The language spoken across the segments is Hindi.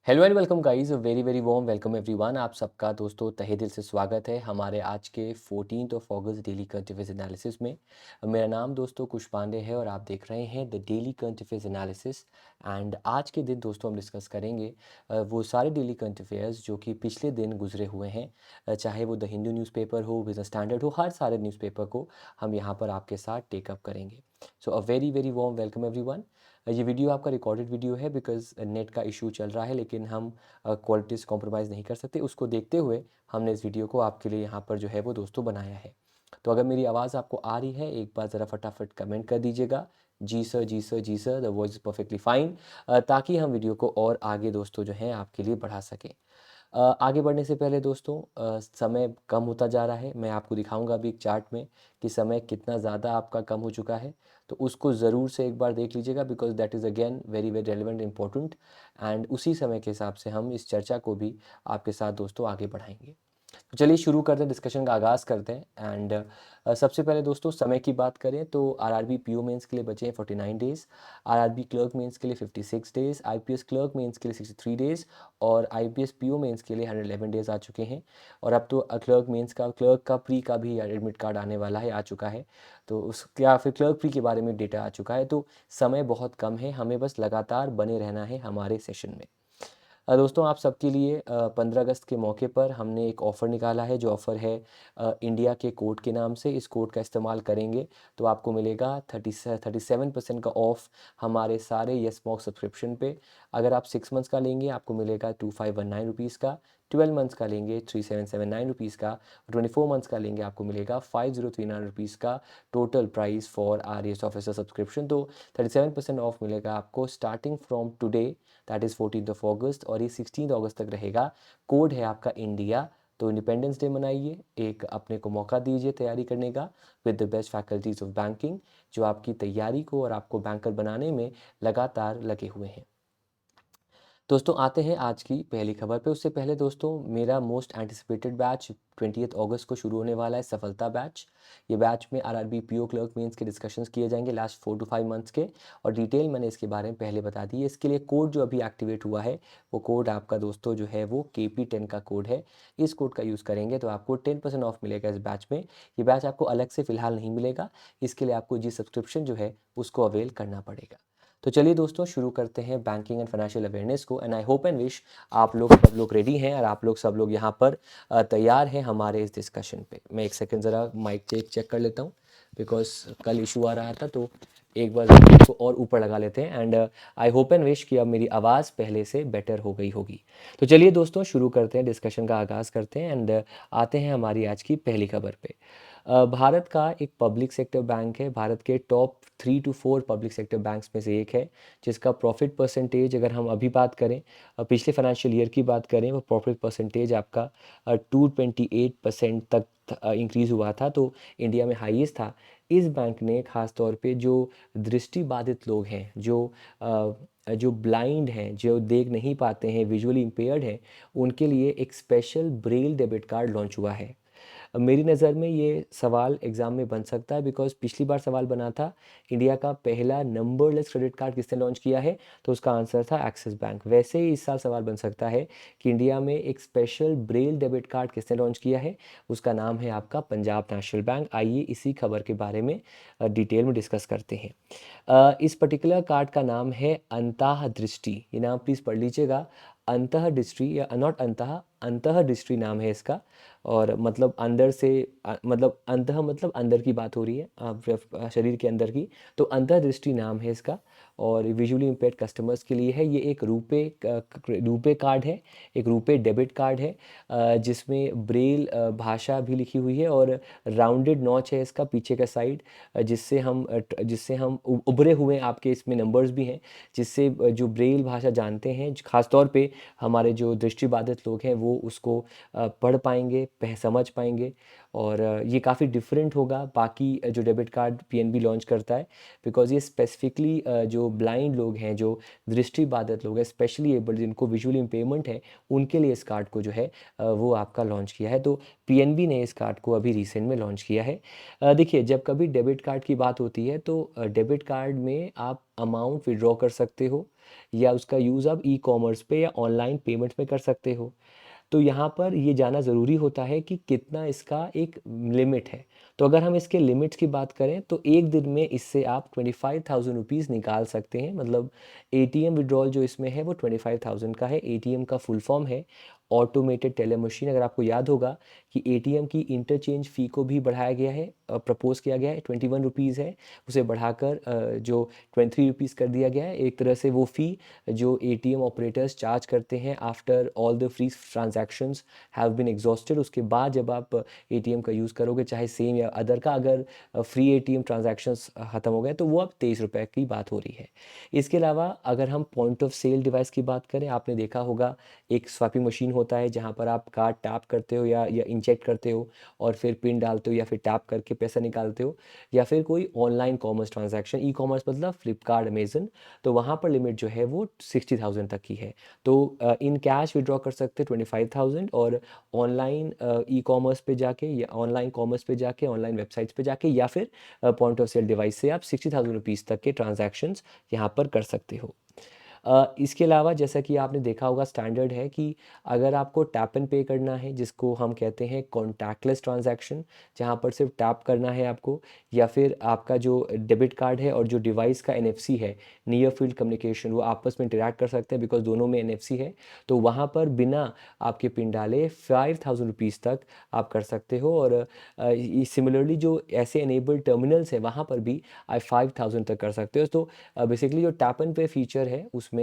Hello and welcome guys, very very warm welcome everyone. आप सबका दोस्तों तहे दिल से स्वागत है हमारे आज के 14 अगस्त डेली करंट अफेयर्स एनालिसिस में। मेरा नाम दोस्तों कुश पांडे है और आप देख रहे हैं the daily current affairs analysis. And आज के दिन दोस्तों हम डिस्कस करेंगे वो सारे डेली करंट अफेयर्स जो कि पिछले दिन गुजरे हुए हैं। चाहे वो द हिंदू न्यूज़पेपर हो, बिजनेस स्टैंडर्ड हो, हर सारे न्यूज़पेपर को हम यहाँ पर आपके साथ टेकअप करेंगे। So a very very warm welcome everyone. ये वीडियो आपका रिकॉर्डेड वीडियो है बिकॉज़ नेट का इशू चल रहा है, लेकिन हम क्वालिटी से कॉम्प्रोमाइज़ नहीं कर सकते। उसको देखते हुए हमने इस वीडियो को आपके लिए यहाँ पर जो है वो दोस्तों बनाया है। तो अगर मेरी आवाज़ आपको आ रही है, एक बार ज़रा फटाफट कमेंट कर दीजिएगा, जी सर, जी सर, जी sir, the voice is perfectly fine, ताकि हम वीडियो को और आगे दोस्तों जो है आपके लिए बढ़ा सकें। आगे बढ़ने से पहले दोस्तों, समय कम होता जा रहा है। मैं आपको दिखाऊंगा अभी एक चार्ट में कि समय कितना ज़्यादा आपका कम हो चुका है। तो उसको ज़रूर से एक बार देख लीजिएगा because that is again very very relevant important. And उसी समय के हिसाब से हम इस चर्चा को भी आपके साथ दोस्तों आगे बढ़ाएंगे। तो चलिए शुरू करते हैं, डिस्कशन का आगाज़ करते हैं। एंड सबसे पहले दोस्तों समय की बात करें तो आरआरबी पीओ मेंस के लिए बचे हैं 49 डेज़, आरआरबी क्लर्क मेंस के लिए 56 डेज़, आईपीएस क्लर्क मेंस के लिए 63 डेज़ और आईपीएस पीओ मेंस के लिए 111 डेज़ आ चुके हैं। और अब तो क्लर्क मेंस का, क्लर्क का प्री का भी एडमिट कार्ड आने वाला है, आ चुका है। तो उस या फिर क्लर्क प्री के बारे में डेटा आ चुका है। तो समय बहुत कम है, हमें बस लगातार बने रहना है हमारे सेशन में। दोस्तों आप सबके लिए 15 अगस्त के मौके पर हमने एक ऑफ़र निकाला है, जो ऑफ़र है इंडिया के कोड के नाम से। इस कोड का इस्तेमाल करेंगे तो आपको मिलेगा 37% का ऑफ़ हमारे सारे यस मॉक सब्सक्रिप्शन पे। अगर आप 6 मंथ्स का लेंगे आपको मिलेगा 2519 रुपीज़ का, 12 मंथ्स का लेंगे 3779 रुपीज़ का, 24 मंथ्स का लेंगे आपको मिलेगा 5039 रुपीज़ का total price for R S officer subscription. तो 37% ऑफ मिलेगा आपको starting from today, that is 14 अगस्त, और ये 16 अगस्त तक रहेगा। कोड है आपका इंडिया। तो इंडिपेंडेंस डे मनाइए, एक अपने को मौका दीजिए तैयारी करने का with the best faculties of banking, जो आपकी तैयारी को और आपको बैंकर बनाने में लगातार लगे हुए हैं। दोस्तों आते हैं आज की पहली खबर पे। उससे पहले दोस्तों, मेरा मोस्ट एंटिसिपेटेड बैच 20 अगस्त को शुरू होने वाला है, सफलता बैच। ये बैच में आरआरबी पीओ क्लर्क मेंस के डिस्कशंस किए जाएंगे लास्ट 4 to 5 मंथ्स के, और डिटेल मैंने इसके बारे में पहले बता दी है। इसके लिए कोड जो अभी एक्टिवेट हुआ है, वो कोड आपका दोस्तों जो है वो KP10 का कोड है। इस कोड का यूज़ करेंगे तो आपको 10% ऑफ मिलेगा इस बैच में। ये बैच आपको अलग से फ़िलहाल नहीं मिलेगा, इसके लिए आपको जी सब्सक्रिप्शन जो है उसको अवेल करना पड़ेगा। तो चलिए दोस्तों शुरू करते हैं बैंकिंग एंड फाइनेंशियल अवेयरनेस को। And I hope and wish आप लोग सब लोग रेडी हैं और आप लोग सब लोग यहाँ पर तैयार हैं हमारे इस डिस्कशन पे। मैं एक सेकंड ज़रा माइक चेक कर लेता हूँ बिकॉज कल इशू आ रहा था। तो एक बार इसको और ऊपर लगा लेते हैं। And I hope and wish कि अब मेरी आवाज़ पहले से बेटर हो गई होगी। तो चलिए दोस्तों शुरू करते हैं, डिस्कशन का आगाज़ करते हैं। एंड आते हैं हमारी आज की पहली खबर पे। भारत का एक पब्लिक सेक्टर बैंक है, भारत के top 3 to 4 public sector banks में से एक है, जिसका प्रॉफिट परसेंटेज अगर हम अभी बात करें, पिछले फाइनेंशियल ईयर की बात करें, वो प्रॉफिट परसेंटेज आपका 228% तक इंक्रीज़ हुआ था। तो इंडिया में हाईएस्ट था। इस बैंक ने खास तौर पे जो दृष्टिबाधित लोग हैं, जो ब्लाइंड हैं, जो देख नहीं पाते हैं, विजुअली इम्पेयर्ड हैं, उनके लिए एक special braille debit card launch हुआ है। मेरी नज़र में ये सवाल एग्ज़ाम में बन सकता है बिकॉज पिछली बार सवाल बना था इंडिया का पहला नंबरलेस क्रेडिट कार्ड किसने लॉन्च किया है, तो उसका आंसर था एक्सिस बैंक। वैसे ही इस साल सवाल बन सकता है कि इंडिया में एक स्पेशल ब्रेल डेबिट कार्ड किसने लॉन्च किया है, उसका नाम है आपका पंजाब नेशनल बैंक। आइए इसी खबर के बारे में डिटेल में डिस्कस करते हैं। इस पर्टिकुलर कार्ड का नाम है अंतः दृष्टि। ये नाम प्लीज़ पढ़ लीजिएगा, अंतः दृष्टि, या नॉट अंतः, अंतः दृष्टि नाम है इसका। और मतलब अंदर से मतलब अंतः मतलब अंदर की बात हो रही है, शरीर के अंदर की। तो अंतर्दृष्टि नाम है इसका, और विजुअली इम्पेयर्ड कस्टमर्स के लिए है। ये एक रुपे कार्ड है, एक रुपे डेबिट कार्ड है, जिसमें ब्रेल भाषा भी लिखी हुई है, और राउंडेड नॉच है इसका पीछे का साइड, जिससे हम उभरे हुए आपके इसमें नंबर्स भी हैं, जिससे जो ब्रेल भाषा जानते हैं, खास तौर पे हमारे जो दृष्टिबाधित लोग हैं, वो उसको पढ़ पाएंगे, समझ पाएंगे। और ये काफ़ी डिफरेंट होगा बाकी जो डेबिट कार्ड पीएनबी लॉन्च करता है, बिकॉज़ ये स्पेसिफिकली जो ब्लाइंड लोग हैं, जो दृष्टिबाधित लोग हैं, स्पेशली एबल्ड जिनको विजुअल इम्पेयरमेंट है, उनके लिए इस कार्ड को जो है वो आपका लॉन्च किया है। तो पीएनबी ने इस कार्ड को अभी रिसेंट में लॉन्च किया है। देखिए, जब कभी डेबिट कार्ड की बात होती है तो डेबिट कार्ड में आप अमाउंट विड्रॉ कर सकते हो या उसका यूज़ आप ई कॉमर्स पे या ऑनलाइन पेमेंट्स में कर सकते हो। तो यहाँ पर ये जानना ज़रूरी होता है कि कितना इसका एक लिमिट है। तो अगर हम इसके लिमिट्स की बात करें तो एक दिन में इससे आप 25,000 रुपीज़ निकाल सकते हैं। मतलब एटीएम विड्रॉल जो इसमें है वो 25,000 का है। एटीएम का फुल फॉर्म है ऑटोमेटेड टेलर मशीन। अगर आपको याद होगा कि एटीएम की इंटरचेंज फ़ी को भी बढ़ाया गया है, प्रपोज़ किया गया है, 21 रुपीज़ है, उसे बढ़ाकर जो 23 रुपीज़ कर दिया गया है। एक तरह से वो फ़ी जो एटीएम ऑपरेटर्स चार्ज करते हैं after all the free transactions have been exhausted, उसके बाद जब आप एटीएम का यूज़ करोगे, चाहे सेम या अदर का, अगर फ्री एटीएम ट्रांजैक्शंस ख़त्म हो गए तो वो अब 23 रुपये की बात हो रही है। इसके अलावा अगर हम पॉइंट ऑफ सेल डिवाइस की बात करें, आपने देखा होगा एक स्वाइपिंग मशीन होता है जहाँ पर आप कार्ड टैप करते हो या इंजेक्ट करते हो और फिर पिन डालते हो या फिर टैप करके पैसा निकालते हो, या फिर कोई online commerce transaction, e commerce मतलब फ्लिपकार्ट, अमेजन, तो वहाँ पर लिमिट जो है वो 60,000 तक की है। तो इन कैश विड्रॉ कर सकते हैं 25,000, और ऑनलाइन ई कॉमर्स पे जाके या ऑनलाइन कॉमर्स पे जाके, ऑनलाइन वेबसाइट्स पे जाके, या फिर पॉइंट ऑफ सेल डिवाइस से आप 60,000 रुपीज़ तक के ट्रांजैक्शंस यहाँ पर कर सकते हो। इसके अलावा जैसा कि आपने देखा होगा, स्टैंडर्ड है कि अगर आपको टैप एंड पे करना है, जिसको हम कहते हैं कॉन्टैक्टलेस ट्रांजैक्शन, जहाँ पर सिर्फ टैप करना है आपको, या फिर आपका जो डेबिट कार्ड है और जो डिवाइस का एनएफसी है, नियर फील्ड कम्युनिकेशन, वो आपस में इंटरैक्ट कर सकते हैं बिकॉज दोनों में एनएफसी है, तो वहाँ पर बिना आपके पिन डाले 5,000 रुपीज़ तक आप कर सकते हो। और सिमिलरली जो ऐसे एनेबल्ड टर्मिनल्स हैं वहाँ पर भी आप 5,000 तक कर सकते हो। तो बेसिकली जो टैप एंड पे फीचर है उसमें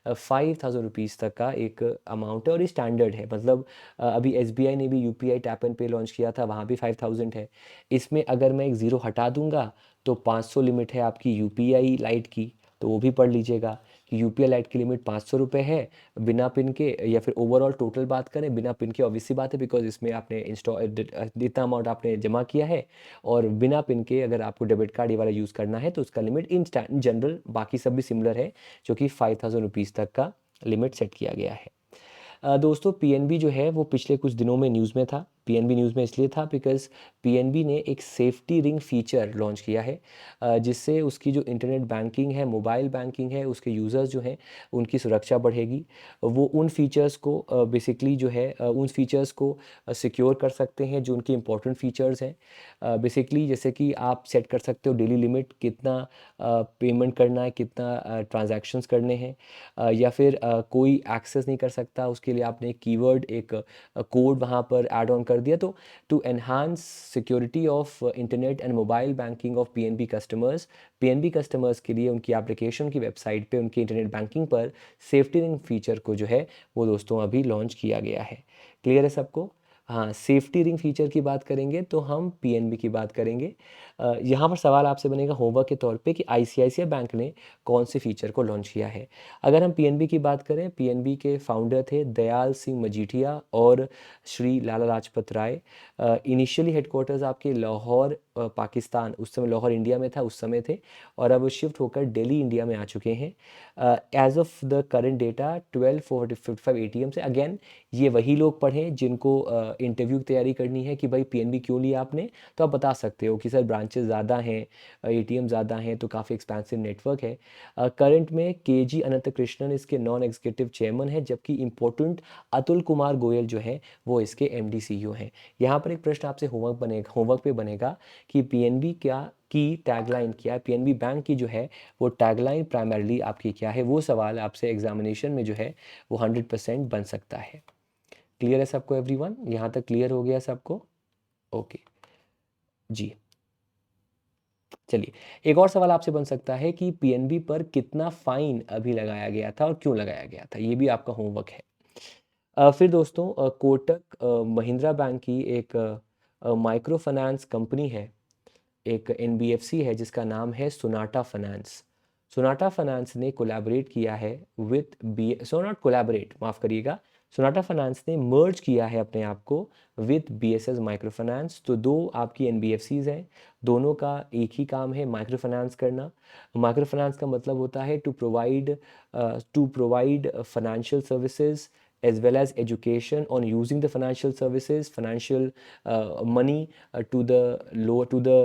5,000 रुपीज़ तक का एक अमाउंट है, और ये स्टैंडर्ड है। मतलब अभी एसबीआई ने भी यूपीआई टैप एंड पे लॉन्च किया था, वहाँ भी 5,000 है। इसमें अगर मैं एक ज़ीरो हटा दूंगा तो 500 लिमिट है आपकी यूपीआई लाइट की, तो वो भी पढ़ लीजिएगा कि यूपीआई लाइट की लिमिट 500 रुपये है बिना पिन के, या फिर ओवरऑल टोटल बात करें बिना पिन के, ऑब्वियसली बात है बिकॉज इसमें आपने इतना अमाउंट आपने जमा किया है, और बिना पिन के अगर आपको डेबिट कार्ड ये वाला यूज़ करना है तो उसका लिमिट इन जनरल बाकी सब भी सिमिलर है, जो कि 5,000 रुपीज़ तक का लिमिट सेट किया गया है। दोस्तों, पीएनबी जो है वो पिछले कुछ दिनों में न्यूज़ में था। पीएनबी न्यूज़ में इसलिए था बिकॉज़ पीएनबी ने एक सेफ्टी रिंग फीचर लॉन्च किया है, जिससे उसकी जो इंटरनेट बैंकिंग है, मोबाइल बैंकिंग है, उसके यूज़र्स जो हैं उनकी सुरक्षा बढ़ेगी। वो उन फीचर्स को बेसिकली जो है उन फीचर्स को सिक्योर कर सकते हैं जो उनके इंपॉर्टेंट फीचर्स हैं। बेसिकली जैसे कि आप सेट कर सकते हो डेली लिमिट, कितना पेमेंट करना है, कितना ट्रांजैक्शंस करने हैं, या फिर कोई एक्सेस नहीं कर सकता, उसके लिए आपने एक कीवर्ड, एक कोड वहाँ पर ऐड ऑन कर दिया। तो to enhance security of internet and mobile banking of PNB customers के लिए उनकी एप्लीकेशन की वेबसाइट पे, उनकी इंटरनेट बैंकिंग पर सेफ्टी रिंग फीचर को जो है वो दोस्तों अभी लॉन्च किया गया है। क्लियर है सबको? हाँ, सेफ्टी रिंग फीचर की बात करेंगे तो हम पीएनबी की बात करेंगे। यहाँ पर सवाल आपसे बनेगा होमवर्क के तौर पे कि आईसीआईसीआई बैंक ने कौन से फीचर को लॉन्च किया है। अगर हम पीएनबी की बात करें, पीएनबी के फाउंडर थे दयाल सिंह मजीठिया और श्री लाला लाजपत राय। इनिशियली हेडक्वार्टर्स आपके लाहौर पाकिस्तान, उस समय लाहौर इंडिया में था उस समय थे, और अब शिफ्ट होकर दिल्ली इंडिया में आ चुके हैं। As of the current data 12,455 ATM से। अगेन ये वही लोग पढ़ें जिनको इंटरव्यू की तैयारी करनी है कि भाई पीएनबी क्यों लिया आपने, तो आप बता सकते हो कि सर ब्रांचेस ज़्यादा हैं, एटीएम ज़्यादा हैं, तो काफ़ी एक्सपेंसिव नेटवर्क है। करंट में के जी अनंत कृष्णन इसके नॉन एग्जीक्यूटिव चेयरमैन है, जबकि इम्पोर्टेंट अतुल कुमार गोयल जो है वो इसके एमडी सीईओ हैं। यहाँ पर एक प्रश्न आपसे होमवर्क पे बनेगा कि पीएनबी क्या की टैगलाइन क्या है, पीएनबी बैंक की जो है वो टैगलाइन प्राइमरली आपकी क्या है, वो सवाल आपसे एग्जामिनेशन में जो है वो 100% बन सकता है। क्लियर है सबको एवरीवन? यहाँ तक क्लियर हो गया सबको? ओके जी। चलिए, एक और सवाल आपसे बन सकता है कि पीएनबी पर कितना फाइन अभी लगाया गया था और क्यों लगाया गया था, ये भी आपका होमवर्क है। फिर दोस्तों, कोटक महिंद्रा बैंक की एक माइक्रो फाइनेंस कंपनी है, एक एनबीएफसी है जिसका नाम है सोनाटा फाइनेंस। सोनाटा फाइनेंस ने कोलैबोरेट किया है with B, so not collaborate, माफ़ करिएगा, सोनाटा फाइनेंस ने मर्ज किया है अपने आप को विद बीएसएस माइक्रो फाइनेंस। तो दो आपकी एनबीएफसीज हैं, दोनों का एक ही काम है, माइक्रो फाइनेंस करना। माइक्रो फाइनेंस का मतलब होता है to provide financial services as well as education on using the financial services, financial money to the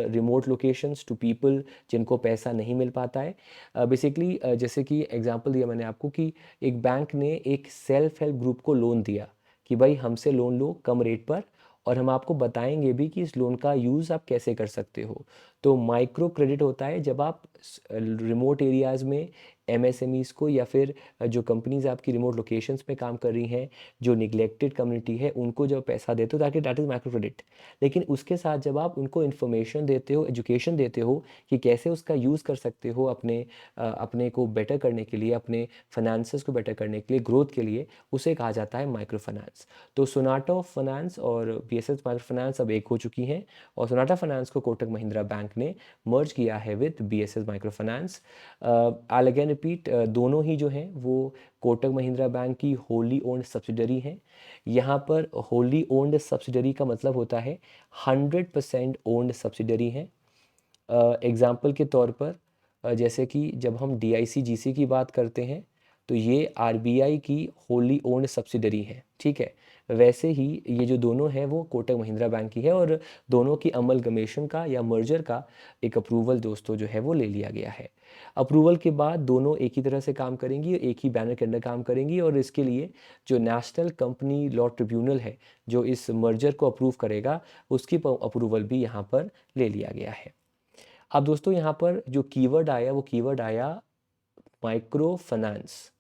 remote locations to people जिनको पैसा नहीं मिल पाता है। बेसिकली जैसे कि एग्जांपल दिया मैंने आपको कि एक बैंक ने एक सेल्फ हेल्प ग्रुप को लोन दिया कि भाई हमसे लोन लो कम रेट पर, और हम आपको बताएंगे भी कि इस लोन का यूज़ आप कैसे कर सकते हो। तो माइक्रो क्रेडिट होता है जब आप रिमोट एरियाज़ में एमएसएमईज़ को या फिर जो कंपनीज आपकी रिमोट लोकेशंस में काम कर रही हैं, जो निगलेक्टेड कम्युनिटी है, उनको जब पैसा देते हो ताकि दैट इज़ माइक्रो क्रेडिट। लेकिन उसके साथ जब आप उनको इन्फॉर्मेशन देते हो, एजुकेशन देते हो कि कैसे उसका यूज़ कर सकते हो अपने को बेटर करने के लिए, अपने फाइनेंसेस को बेटर करने के लिए, ग्रोथ के लिए, उसे कहा जाता है माइक्रो फाइनेंस। तो सोनाटा फाइनेंस और बीएसएस माइक्रो फाइनेंस अब एक हो चुकी हैं, और सोनाटा फाइनेंस को कोटक महिंद्रा बैंक ने मर्ज किया है with BSS micro finance. I again repeat, दोनों ही जो हैं वो कोटक महिंद्रा बैंक की होली ओन्ड सब्सिडरी हैं। यहाँ पर होली ओन्ड सब्सिडरी का मतलब होता है 100% ओन्ड सब्सिडरी हैं। एग्ज़ाम्पल के तौर पर जैसे कि जब हम डीआईसी-जीसी की बात करते हैं तो ये आरबीआई की होली ओन्ड सब्सिडरी है, ठीक है। वैसे ही ये जो दोनों हैं वो कोटक महिंद्रा बैंक की है, और दोनों की अमलगमेशन का या मर्जर का एक अप्रूवल दोस्तों जो है वो ले लिया गया है। अप्रूवल के बाद दोनों एक ही तरह से काम करेंगी, एक ही बैनर के अंदर काम करेंगी, और इसके लिए जो नेशनल कंपनी लॉ ट्रिब्यूनल है जो इस मर्जर को अप्रूव करेगा, उसकी अप्रूवल भी यहाँ पर ले लिया गया है। अब दोस्तों यहाँ पर जो कीवर्ड आया वो कीवर्ड आया माइक्रो फाइनेंस।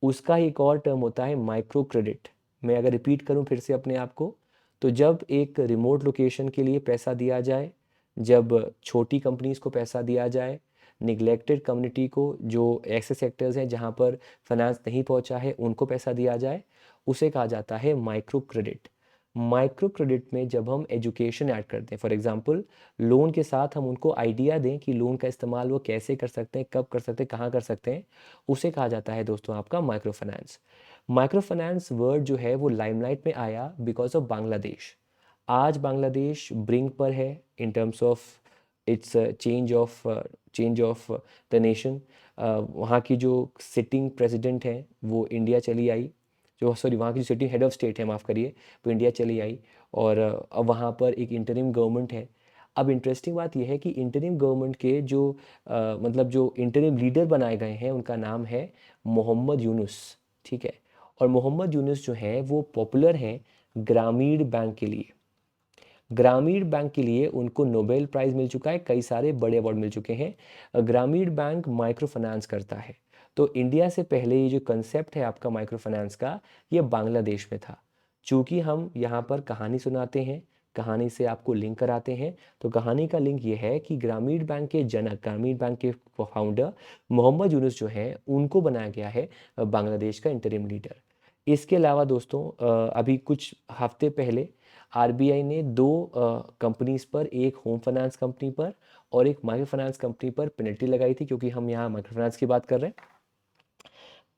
उसका एक और टर्म होता है माइक्रो क्रेडिट। मैं अगर रिपीट करूँ फिर से अपने आप को, तो जब एक रिमोट लोकेशन के लिए पैसा दिया जाए, जब छोटी कंपनीज को पैसा दिया जाए, निगलेक्टेड कम्युनिटी को, जो ऐसे सेक्टर्स हैं जहाँ पर फाइनेंस नहीं पहुँचा है, उनको पैसा दिया जाए, उसे कहा जाता है माइक्रो क्रेडिट। माइक्रो क्रेडिट में जब हम एजुकेशन ऐड करते हैं, फॉर एग्जांपल लोन के साथ हम उनको आइडिया दें कि लोन का इस्तेमाल वो कैसे कर सकते हैं, कब कर सकते हैं, कहाँ कर सकते हैं, उसे कहा जाता है दोस्तों आपका micro finance. Micro finance word जो है वो लाइमलाइट में आया बिकॉज ऑफ बांग्लादेश। आज बांग्लादेश ब्रिंक पर है in terms of its change of the nation. वहाँ की जो सिटिंग प्रेसिडेंट है वो इंडिया चली आई, जो सॉरी वहाँ की जो सिटिंग हेड ऑफ स्टेट है, माफ़ करिए, वो इंडिया चली आई, और अब वहाँ पर एक इंटरिम गवर्नमेंट है। अब इंटरेस्टिंग बात यह है कि इंटरिम गवर्नमेंट के मतलब जो इंटरिम लीडर बनाए गए हैं उनका नाम है मोहम्मद यूनुस, ठीक है। और मोहम्मद यूनुस जो हैं वो पॉपुलर हैं ग्रामीण बैंक के लिए। ग्रामीण बैंक के लिए उनको नोबेल प्राइज़ मिल चुका है, कई सारे बड़े अवार्ड मिल चुके हैं। ग्रामीण बैंक माइक्रो फाइनेंस करता है। तो इंडिया से पहले ये जो कंसेप्ट है आपका माइक्रो फाइनेंस का, ये बांग्लादेश में था। चूँकि हम यहाँ पर कहानी सुनाते हैं, कहानी से आपको लिंक कराते हैं, तो कहानी का लिंक ये है कि ग्रामीण बैंक के जनक, ग्रामीण बैंक के फाउंडर मोहम्मद यूनुस जो हैं, उनको बनाया गया है बांग्लादेश का इंटरिम लीडर। इसके अलावा दोस्तों अभी कुछ हफ्ते पहले आरबीआई ने दो कंपनीज पर, एक होम फाइनेंस कंपनी पर और एक माइक्रो फाइनेंस कंपनी पर पेनल्टी लगाई थी, क्योंकि हम यहाँ माइक्रो फाइनेंस की बात कर रहे हैं।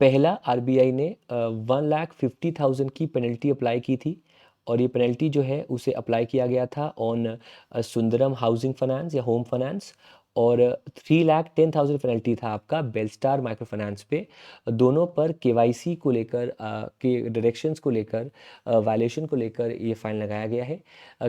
पहला आरबीआई ने 1,50,000 की पेनल्टी अप्लाई की थी, और ये पेनल्टी जो है उसे अप्लाई किया गया था ऑन सुंदरम हाउसिंग फाइनेंस या होम फाइनेंस, और 3,10,000 पेनल्टी था आपका बेलस्टार माइक्रो फाइनेंस पे। दोनों पर केवाईसी को लेकर के डायरेक्शंस को लेकर, वायलेशन को लेकर ये फाइन लगाया गया है।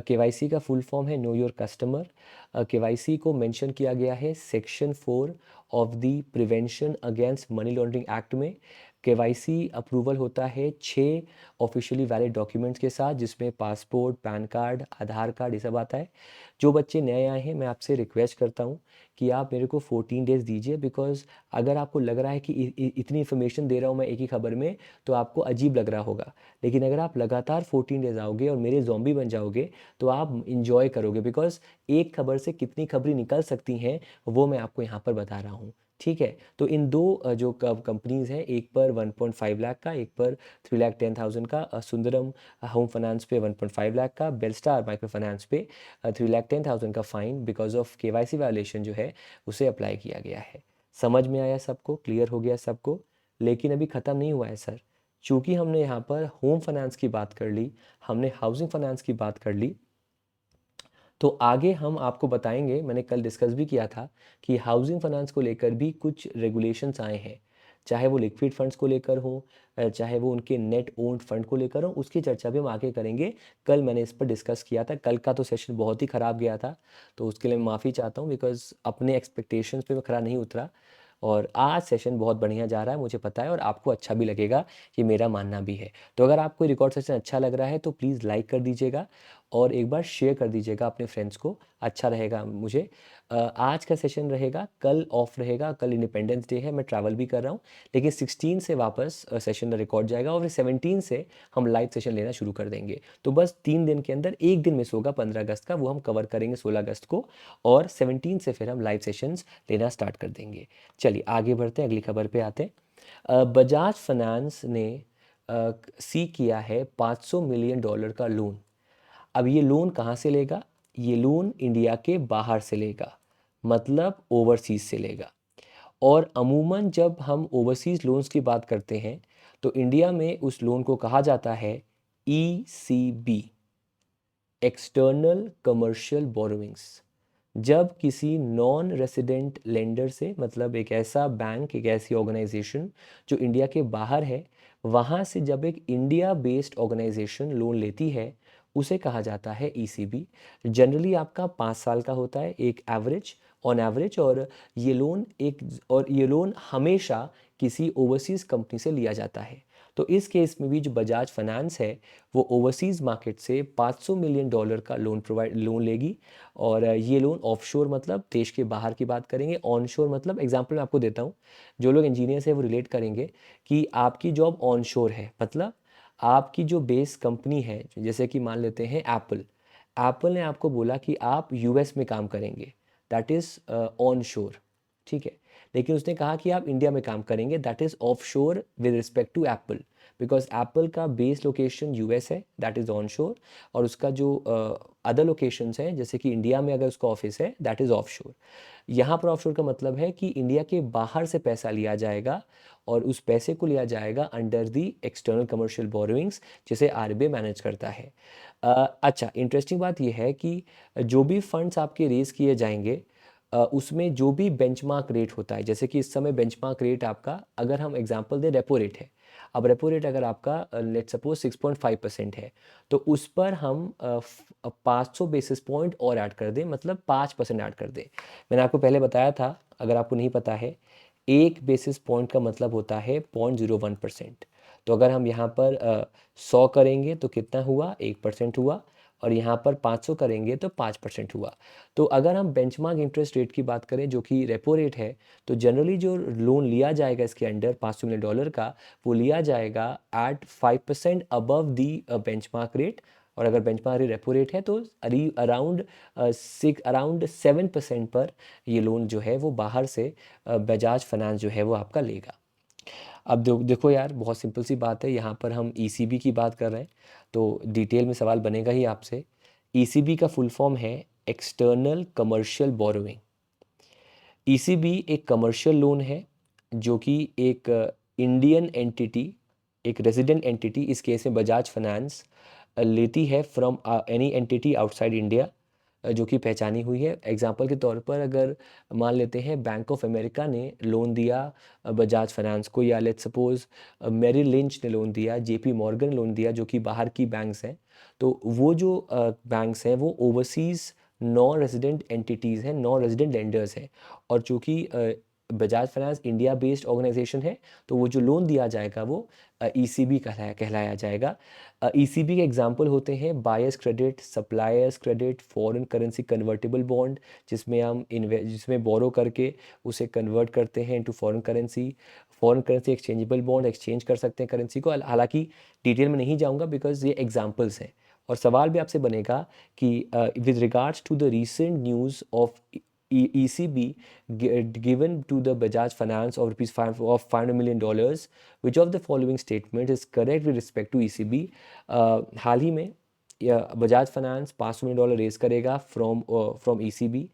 केवाईसी का फुल फॉर्म है नो योर कस्टमर। केवाईसी को मेंशन किया गया है section 4 of the prevention against money laundering act में। केवाईसी अप्रूवल होता है 6 ऑफिशियली वैलिड डॉक्यूमेंट्स के साथ, जिसमें पासपोर्ट, पैन कार्ड, आधार कार्ड, ये सब आता है। जो बच्चे नए आए हैं मैं आपसे रिक्वेस्ट करता हूँ कि आप मेरे को 14 डेज़ दीजिए, बिकॉज़ अगर आपको लग रहा है कि इतनी इन्फॉर्मेशन दे रहा हूँ मैं एक ही खबर में, तो आपको अजीब लग रहा होगा। लेकिन अगर आप लगातार 14 डेज़ आओगे और मेरे ज़ॉम्बी बन जाओगे तो आप इंजॉय करोगे, बिकॉज़ एक खबर से कितनी खबरें निकल सकती हैं वो मैं आपको यहाँ पर बता रहा हूँ, ठीक है। तो इन दो जो कंपनीज़ हैं, एक पर 1.5 लाख का, एक पर 3,10,000 का, सुंदरम होम फाइनेंस पे 1.5 लाख का, बेलस्टार माइक्रो फाइनेंस पे 3,10,000 का fine because of KYC violation जो है उसे अप्लाई किया गया है। समझ में आया सबको? क्लियर हो गया सबको? लेकिन अभी ख़त्म नहीं हुआ है सर, चूँकि हमने यहाँ पर होम फाइनेंस की बात कर ली, हमने हाउसिंग फाइनेंस की बात कर ली, तो आगे हम आपको बताएंगे, मैंने कल डिस्कस भी किया था कि हाउसिंग फाइनेंस को लेकर भी कुछ रेगुलेशंस आए हैं, चाहे वो लिक्विड फंड्स को लेकर हो, चाहे वो उनके नेट ओन्ड फंड को लेकर हो, उसकी चर्चा भी हम आगे करेंगे। कल मैंने इस पर डिस्कस किया था, कल का तो सेशन बहुत ही ख़राब गया था, तो उसके लिए मैं माफ़ी चाहता हूँ, बिकॉज़ अपने एक्सपेक्टेशंस पे मैं खरा नहीं उतरा। और आज सेशन बहुत बढ़िया जा रहा है, मुझे पता है, और आपको अच्छा भी लगेगा, ये मेरा मानना भी है। तो अगर आपको रिकॉर्ड सेशन अच्छा लग रहा है तो प्लीज़ लाइक कर दीजिएगा और एक बार शेयर कर दीजिएगा अपने फ्रेंड्स को, अच्छा रहेगा मुझे। आज का सेशन रहेगा, कल ऑफ रहेगा, कल इंडिपेंडेंस डे है, मैं ट्रैवल भी कर रहा हूँ, लेकिन 16 से वापस सेशन रिकॉर्ड जाएगा और फिर 17 से हम लाइव सेशन लेना शुरू कर देंगे। तो बस 3 दिन के अंदर एक दिन मिस होगा 15 अगस्त का, वो हम कवर करेंगे 16 अगस्त को, और 17 से फिर हम लाइव सेशंस लेना स्टार्ट कर देंगे। चलिए आगे बढ़ते हैं, अगली खबर पे आते हैं। बजाज फाइनेंस ने सीक किया है $500 मिलियन का लोन। अब ये लोन कहाँ से लेगा? ये लोन इंडिया के बाहर से लेगा, मतलब ओवरसीज़ से लेगा। और अमूमन जब हम ओवरसीज़ लोन्स की बात करते हैं तो इंडिया में उस लोन को कहा जाता है ECB, एक्सटर्नल कमर्शियल बोरोइंग्स। जब किसी नॉन रेसिडेंट लेंडर से, मतलब एक ऐसा बैंक, एक ऐसी ऑर्गेनाइजेशन जो इंडिया के बाहर है, वहाँ से जब एक इंडिया बेस्ड ऑर्गेनाइजेशन लोन लेती है, उसे कहा जाता है ECB। जनरली आपका 5 साल का होता है, एक एवरेज, ऑन एवरेज, और ये लोन हमेशा किसी ओवरसीज़ कंपनी से लिया जाता है। तो इस केस में भी जो बजाज फाइनेंस है वो ओवरसीज़ मार्केट से $500 मिलियन का लोन लेगी। और ये लोन ऑफशोर मतलब देश के बाहर की बात करेंगे, ऑनशोर मतलब एग्जांपल मैं आपको देता हूँ, जो लोग इंजीनियर्स हैं वो रिलेट करेंगे कि आपकी जॉब ऑनशोर है, मतलब आपकी जो बेस कंपनी है, जैसे कि मान लेते हैं एप्पल। एप्पल ने आपको बोला कि आप यूएस में काम करेंगे, दैट इज़ ऑनशोर, ठीक है। लेकिन उसने कहा कि आप इंडिया में काम करेंगे, that is offshore with respect to Apple, because Apple का बेस लोकेशन यूएस है, दैट इज़ ऑनशोर, और उसका जो अदर लोकेशंस हैं, जैसे कि इंडिया में अगर उसका ऑफिस है, दैट इज़ ऑफशोर। यहाँ पर ऑफशोर का मतलब है कि इंडिया के बाहर से पैसा लिया जाएगा और उस पैसे को लिया जाएगा under the external commercial borrowings, जिसे आरबीआई मैनेज करता है। अच्छा, इंटरेस्टिंग बात यह है कि जो भी फंड्स आपके रेज़ किए जाएंगे, उसमें जो भी बेंचमार्क रेट होता है, जैसे कि इस समय बेंचमार्क रेट आपका, अगर हम एग्जांपल दें, रेपो रेट है। अब रेपो रेट अगर आपका लेट सपोज 6.5% है, तो उस पर हम 500 बेसिस पॉइंट और ऐड कर दें, मतलब 5% ऐड कर दें। मैंने आपको पहले बताया था, अगर आपको नहीं पता है, एक बेसिस पॉइंट का मतलब होता है 0.01%। तो अगर हम यहाँ पर 100 करेंगे तो कितना हुआ? 1% हुआ, और यहाँ पर 500 करेंगे तो 5% हुआ। तो अगर हम बेंचमार्क इंटरेस्ट रेट की बात करें, जो कि रेपो रेट है, तो जनरली जो लोन लिया जाएगा इसके अंडर $500 मिलियन का, वो लिया जाएगा at 5% above the benchmark rate. और अगर बेंचमार्क रेपो रेट है तो अराउंड 7% पर ये लोन जो है वो बाहर से बजाज फाइनेंस जो है वो आपका लेगा। अब देखो यार, बहुत सिंपल सी बात है, यहाँ पर हम ECB की बात कर रहे हैं, तो डिटेल में सवाल बनेगा ही आपसे। ECB का फुल फॉर्म है एक्सटर्नल कमर्शियल बोरोइंग। ECB एक कमर्शियल लोन है जो कि एक इंडियन एंटिटी, एक रेजिडेंट एंटिटी, इस केस में बजाज फाइनेंस, लेती है from any entity outside India, जो कि पहचानी हुई है। एग्जांपल के तौर पर अगर मान लेते हैं बैंक ऑफ अमेरिका ने लोन दिया बजाज फाइनेंस को, या लेट्स सपोज मेरिल लिंच ने लोन दिया, JP मॉर्गन ने लोन दिया, जो कि बाहर की बैंक्स हैं, तो वो जो बैंक्स हैं वो ओवरसीज़ नॉन रेजिडेंट एंटिटीज़ हैं, नॉन रेजिडेंट लेंडर्स हैं। और चूँकि Bajaj Finance India based organisation है, तो वो जो लोन दिया जाएगा वो ECB कहलाया जाएगा। ECB के एग्जांपल होते हैं buyers credit, suppliers credit, foreign currency convertible bond, जिसमें बोरो करके उसे कन्वर्ट करते हैं into foreign currency exchangeable bond, exchange कर सकते हैं करेंसी को। हालांकि डिटेल में नहीं जाऊंगा बिकॉज ये एग्जांपल्स हैं। और सवाल भी आपसे बनेगा कि with regards to the recent news of ECB given to the Bajaj Finance of $500 million, which of the following statement is correct with respect to ECB? हाल ही में बजाज फाइनेंस $500 रेज करेगा फ्रॉम ECB।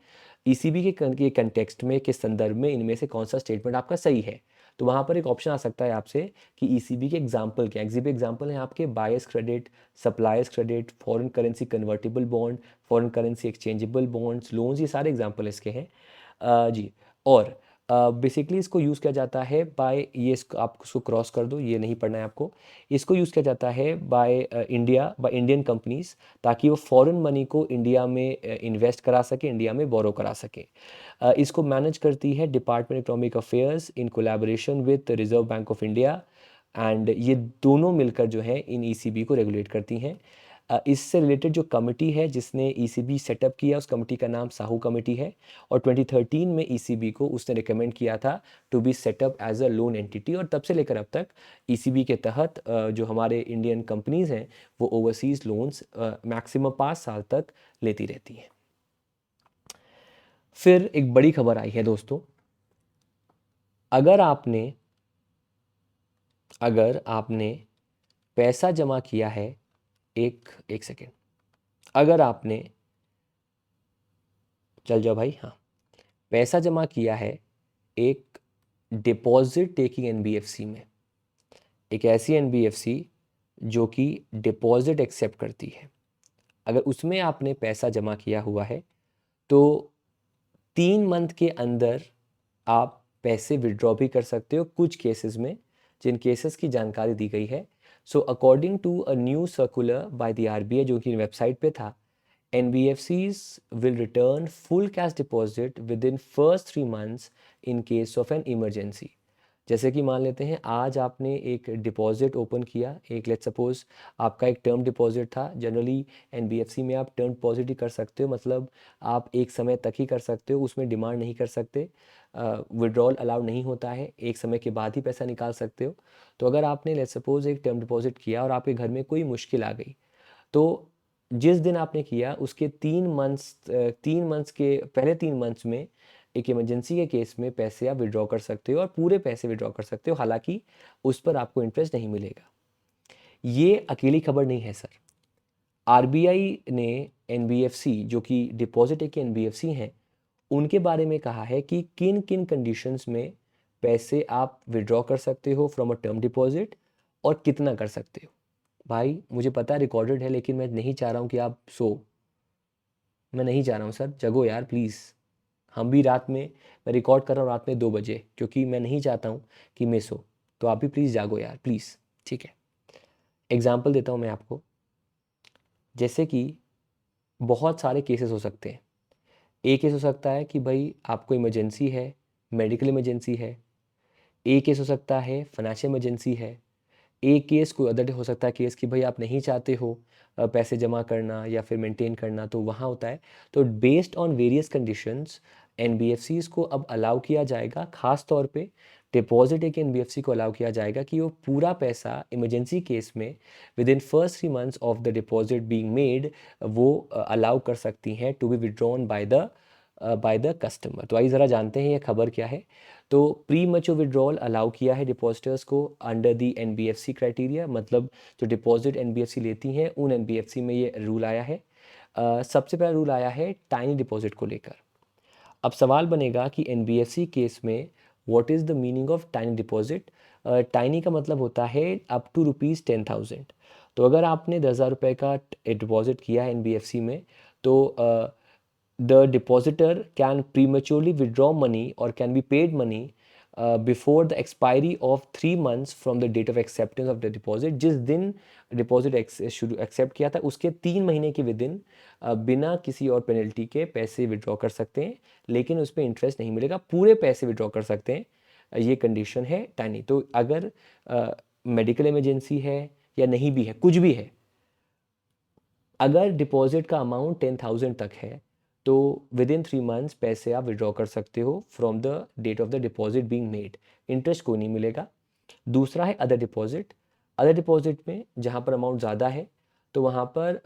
ECB के कंटेक्स्ट में, के संदर्भ में, इनमें से कौन सा स्टेटमेंट आपका सही है? तो वहाँ पर एक ऑप्शन आ सकता है आपसे कि ईसीबी के एग्जाम्पल क्या है। ईसीबी एग्जाम्पल हैं आपके buyers credit, suppliers credit, foreign currency convertible bond, foreign currency exchangeable bonds, loans, ये सारे एग्जाम्पल इसके हैं। जी। और बेसिकली इसको यूज़ किया जाता है बाय, ये इसको आप उसको क्रॉस कर दो, ये नहीं पढ़ना है आपको। इसको यूज़ किया जाता है बाय इंडियन कंपनीज, ताकि वो फॉरेन मनी को इंडिया में इन्वेस्ट करा सके, इंडिया में बोरो करा सके। इसको मैनेज करती है department economic affairs in collaboration with reserve bank of India, and ये दोनों मिलकर जो है इन ईसीबी को रेगुलेट करती हैं। इससे रिलेटेड जो कमिटी है जिसने ईसीबी सेटअप किया, उस कमिटी का नाम साहू कमिटी है, और 2013 में ईसीबी को उसने रिकमेंड किया था to be set up as a loan entity, और तब से लेकर अब तक ईसीबी के तहत जो हमारे इंडियन कंपनीज हैं वो ओवरसीज़ लोन्स मैक्सिमम 5 साल तक लेती रहती हैं। फिर एक बड़ी खबर आई है दोस्तों, अगर आपने पैसा जमा किया है, एक सेकेंड, अगर आपने, चल जाओ भाई, हाँ, पैसा जमा किया है एक डिपॉजिट टेकिंग एनबीएफसी में, एक ऐसी एनबीएफसी जो कि डिपॉजिट एक्सेप्ट करती है, अगर उसमें आपने पैसा जमा किया हुआ है तो 3 मंथ के अंदर आप पैसे विड्रॉ भी कर सकते हो कुछ केसेस में, जिन केसेस की जानकारी दी गई है। So according to a new circular by the RBI, जो कि वेबसाइट पे था, NBFCs will return full cash deposit within first 3 months in case of an emergency। जैसे कि मान लेते हैं आज आपने एक डिपॉजिट ओपन किया, एक लेट्स सपोज आपका एक टर्म डिपॉजिट था। जनरली एनबीएफसी में आप टर्म डिपॉजिट ही कर सकते हो, मतलब आप एक समय तक ही कर सकते हो, उसमें डिमांड नहीं कर सकते, विड्रॉल अलाउ नहीं होता है, एक समय के बाद ही पैसा निकाल सकते हो। तो अगर आपने लेट्स सपोज एक टर्म डिपॉजिट किया और आपके घर में कोई मुश्किल आ गई, तो जिस दिन आपने किया उसके 3 मंथ्स के पहले 3 मंथ्स में एक इमरजेंसी के केस में पैसे आप विड्रॉ कर सकते हो, और पूरे पैसे विड्रॉ कर सकते हो, हालांकि उस पर आपको इंटरेस्ट नहीं मिलेगा। ये अकेली खबर नहीं है सर। आरबीआई ने एनबीएफसी, जो कि डिपॉजिट के एनबीएफसी हैं, उनके बारे में कहा है कि किन किन कंडीशंस में पैसे आप विड्रॉ कर सकते हो फ्रॉम अ टर्म डिपॉजिट, और कितना कर सकते हो। भाई मुझे पता है रिकॉर्डेड है, लेकिन मैं नहीं चाह रहा हूँ कि आप मैं नहीं चाह रहा हूँ सर, जगो यार प्लीज़। हम भी रात में, मैं रिकॉर्ड कर रहा हूँ रात में 2 बजे, क्योंकि मैं नहीं चाहता हूँ कि मिस हो। तो आप भी प्लीज़ जागो यार प्लीज़, ठीक है। एग्जाम्पल देता हूँ मैं आपको, जैसे कि बहुत सारे केसेस हो सकते हैं। एक केस हो सकता है कि भाई आपको इमरजेंसी है, मेडिकल इमरजेंसी है। एक केस हो सकता है फाइनेंशियल इमरजेंसी है। एक केस कोई अदर हो सकता है केस कि भाई आप नहीं चाहते हो पैसे जमा करना या फिर मेंटेन करना, तो वहाँ होता है। तो based on various conditions NBFCs को अब अलाउ किया जाएगा, खास तौर पे डिपॉजिट एक एनबीएफसी को अलाउ किया जाएगा कि वो पूरा पैसा इमरजेंसी केस में within first 3 months of the deposit being made वो अलाउ कर सकती हैं to be withdrawn by the customer. तो आइए ज़रा जानते हैं ये खबर क्या है। तो प्री मैच्योर विड्रॉल अलाउ किया है डिपॉजिटर्स को अंडर दी एनबीएफसी क्राइटेरिया, मतलब जो डिपॉजिट एनबीएफसी लेती हैं उन एनबीएफसी में ये रूल आया है। सबसे पहला रूल आया है टाइनी डिपॉजिट को लेकर। अब सवाल बनेगा कि एनबीएफसी केस में what is the meaning of tiny deposit. Tiny का मतलब होता है अप टू ₹10,000। तो अगर आपने 10,000 रुपये का डिपॉजिट किया है एनबीएफसी में, तो the depositor can prematurely withdraw money or can be paid money before the expiry of 3 months from the date of acceptance of the deposit। जिस दिन डिपॉजिट शुरू एक्सेप्ट किया था उसके 3 महीने के विद इन बिना किसी और पेनल्टी के पैसे विड्रॉ कर सकते हैं, लेकिन उस पर इंटरेस्ट नहीं मिलेगा, पूरे पैसे विड्रॉ कर सकते हैं। ये कंडीशन है टाइनी। तो अगर मेडिकल इमरजेंसी है या नहीं भी है, कुछ भी है, अगर डिपॉजिट का अमाउंट 10,000 तक है तो विद इन 3 मंथ्स पैसे आप विड्रॉ कर सकते हो from the date of the deposit being made, interest कोई नहीं मिलेगा। दूसरा है अदर डिपॉजिट। अदर डिपॉजिट में जहाँ पर अमाउंट ज़्यादा है तो वहाँ पर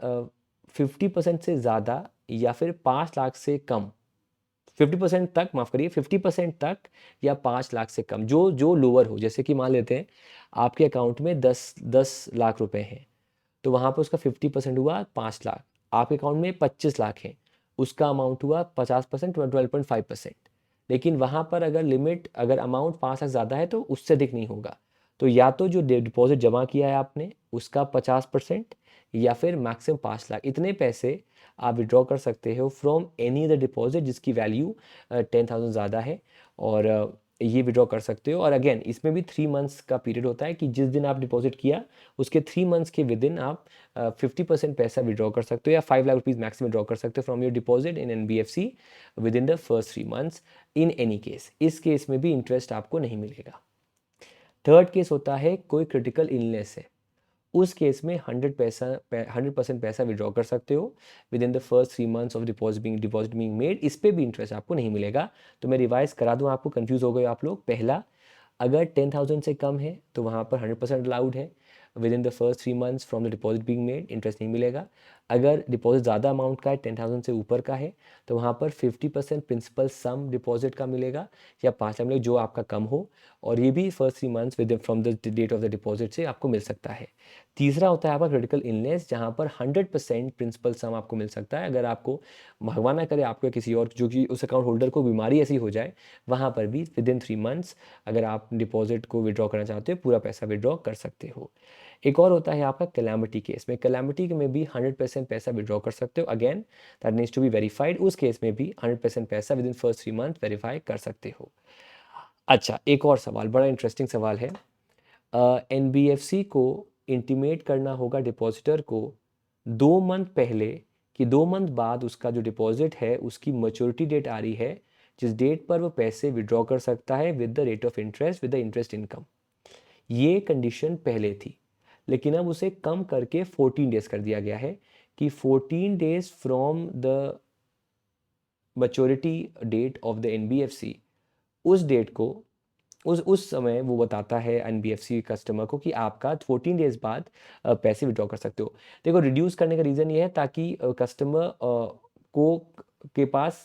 50% से ज़्यादा या फिर 5 लाख से कम, 50% तक, माफ़ करिए 50% तक या 5 लाख से कम, जो जो लोअर हो। जैसे कि मान लेते हैं आपके अकाउंट में 10 लाख रुपए हैं, तो वहाँ पर उसका 50% हुआ 5 लाख। आपके अकाउंट में 25 लाख हैं, उसका अमाउंट हुआ 50%, 12.5%। लेकिन वहाँ पर अगर लिमिट, अगर अमाउंट 5 लाख ज़्यादा है तो उससे अधिक नहीं होगा। तो या तो जो डिपॉजिट जमा किया है आपने उसका 50% या फिर मैक्सिमम 5 लाख, इतने पैसे आप विड्रॉ कर सकते हो फ्रॉम एनी अदर डिपॉजिट जिसकी वैल्यू 10,000 ज़्यादा है। और ये विड्रॉ कर सकते हो। और अगेन इसमें भी 3 मंथ्स का पीरियड होता है कि जिस दिन आप डिपॉजिट किया उसके 3 मंथ्स के विद इन आप 50% पैसा विड्रॉ कर सकते हो या 5 लाख रुपीज़ मैक्सिमम विड्रॉ कर सकते हो from your deposit in NBFC with in the first 3 months in any case. इस केस में भी इंटरेस्ट आपको नहीं मिलेगा। थर्ड केस होता है कोई क्रिटिकल इलनेस है, उस केस में 100% पैसा विड्रॉ कर सकते हो with in the first 3 months of deposit being made. इस पे भी इंटरेस्ट आपको नहीं मिलेगा। तो मैं रिवाइज करा दूं, आपको कंफ्यूज हो गए आप लोग। पहला, अगर 10,000 से कम है तो वहाँ पर 100% अलाउड है with in the first 3 months from the deposit being made, interest नहीं मिलेगा। अगर डिपॉजिट ज़्यादा अमाउंट का है, 10,000 से ऊपर का है, तो वहाँ पर 50% प्रिंसिपल सम डिपॉजिट का मिलेगा या 5 लाख मिलेगा जो आपका कम हो, और ये भी first 3 months with from the date of the deposit से आपको मिल सकता है। तीसरा होता है आपका क्रिटिकल इलनेस, जहाँ पर 100% प्रिंसिपल सम आपको मिल सकता है। अगर आपको भगवान ना करे आपको किसी और जो कि उस अकाउंट होल्डर को बीमारी ऐसी हो जाए, वहाँ पर भी विद इन 3 मंथ्स अगर आप डिपॉजिट को विड्रॉ करना चाहते हो पूरा पैसा विड्रॉ कर सकते हो। एक और होता है आपका कैलामिटी केस में। कैलामिटी में भी 100% पैसा विड्रॉ कर सकते हो। Again that needs to be verified. उस केस में भी 100% पैसा within first 3 month verify कर सकते हो। अच्छा, एक और सवाल, बड़ा इंटरेस्टिंग सवाल है। NBFC को इंटीमेट करना होगा डिपॉजिटर को 2 मंथ पहले कि 2 मंथ बाद उसका जो डिपॉजिट है उसकी मैच्योरिटी डेट आ रही है, जिस डेट पर वो पैसे विड्रॉ कर सकता है with the rate of interest, with the interest income. ये कंडीशन पहले थी, लेकिन अब उसे कम करके 14 डेज कर दिया गया है कि 14 days from the maturity date of the NBFC, उस डेट को उस समय वो बताता है NBFC कस्टमर को कि आपका 14 डेज बाद पैसे विड्रॉ कर सकते हो। देखो, रिड्यूस करने का रीज़न ये है ताकि कस्टमर को के पास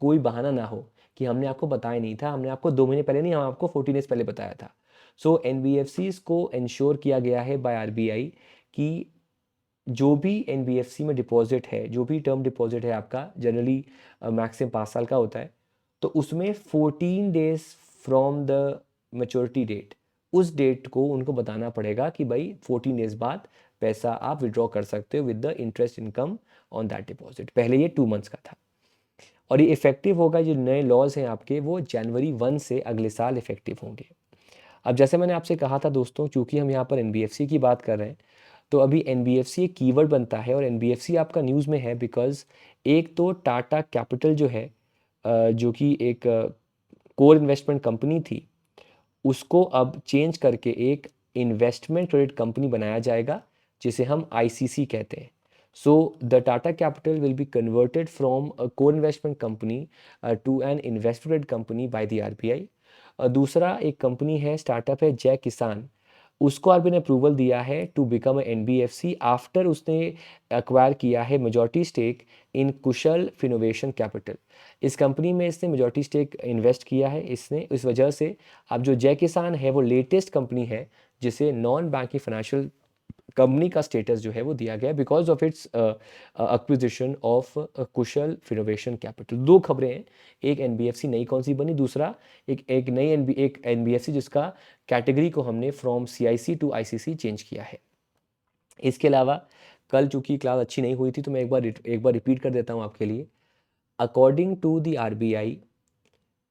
कोई बहाना ना हो कि हमने आपको बताया नहीं था, हमने आपको 2 महीने पहले नहीं, हम आपको 14 डेज पहले बताया था। सो NBFCs को इंश्योर किया गया है बाय RBI कि जो भी NBFC में डिपॉजिट है, जो भी टर्म डिपॉजिट है आपका, जनरली मैक्सिमम 5 साल का होता है, तो उसमें 14 days from the maturity date, उस डेट को उनको बताना पड़ेगा कि भाई 14 डेज बाद पैसा आप विड्रॉ कर सकते हो with the interest income on that deposit. पहले ये 2 मंथ्स का था और ये इफेक्टिव होगा, जो नए लॉज हैं आपके वो जनवरी 1 से अगले साल इफेक्टिव होंगे। अब जैसे मैंने आपसे कहा था दोस्तों, चूंकि हम यहाँ पर NBFC की बात कर रहे हैं, तो अभी NBFC एक कीवर्ड बनता है और NBFC आपका न्यूज़ में है बिकॉज एक तो टाटा कैपिटल जो है, जो कि एक कोर इन्वेस्टमेंट कंपनी थी, उसको अब चेंज करके एक इन्वेस्टमेंट क्रेडिट कंपनी बनाया जाएगा जिसे हम ICC कहते हैं। So the Tata Capital will be converted from a core investment company to an investment credit company by the RBI। दूसरा एक कंपनी है, स्टार्टअप है जय किसान, उसको RBI ने अप्रूवल दिया है to become a NBFC after उसने एक्वायर किया है majority stake in Kushal Finovation Capital. इस कंपनी में इसने मेजॉरिटी स्टेक इन्वेस्ट किया है इसने, इस वजह से अब जो जय किसान है वो लेटेस्ट कंपनी है जिसे नॉन बैंकिंग फाइनेंशियल कंपनी का स्टेटस जो है वो दिया गया because of its acquisition of Kusal Finovation capital. दो खबरें हैं, एक NBFC नई कौन सी बनी, दूसरा एक NBFC जिसका कैटेगरी को हमने from CIC to ICC change किया है। इसके अलावा कल चूंकि क्लास अच्छी नहीं हुई थी तो मैं एक बार रिपीट कर देता हूँ आपके लिए। According to the RBI,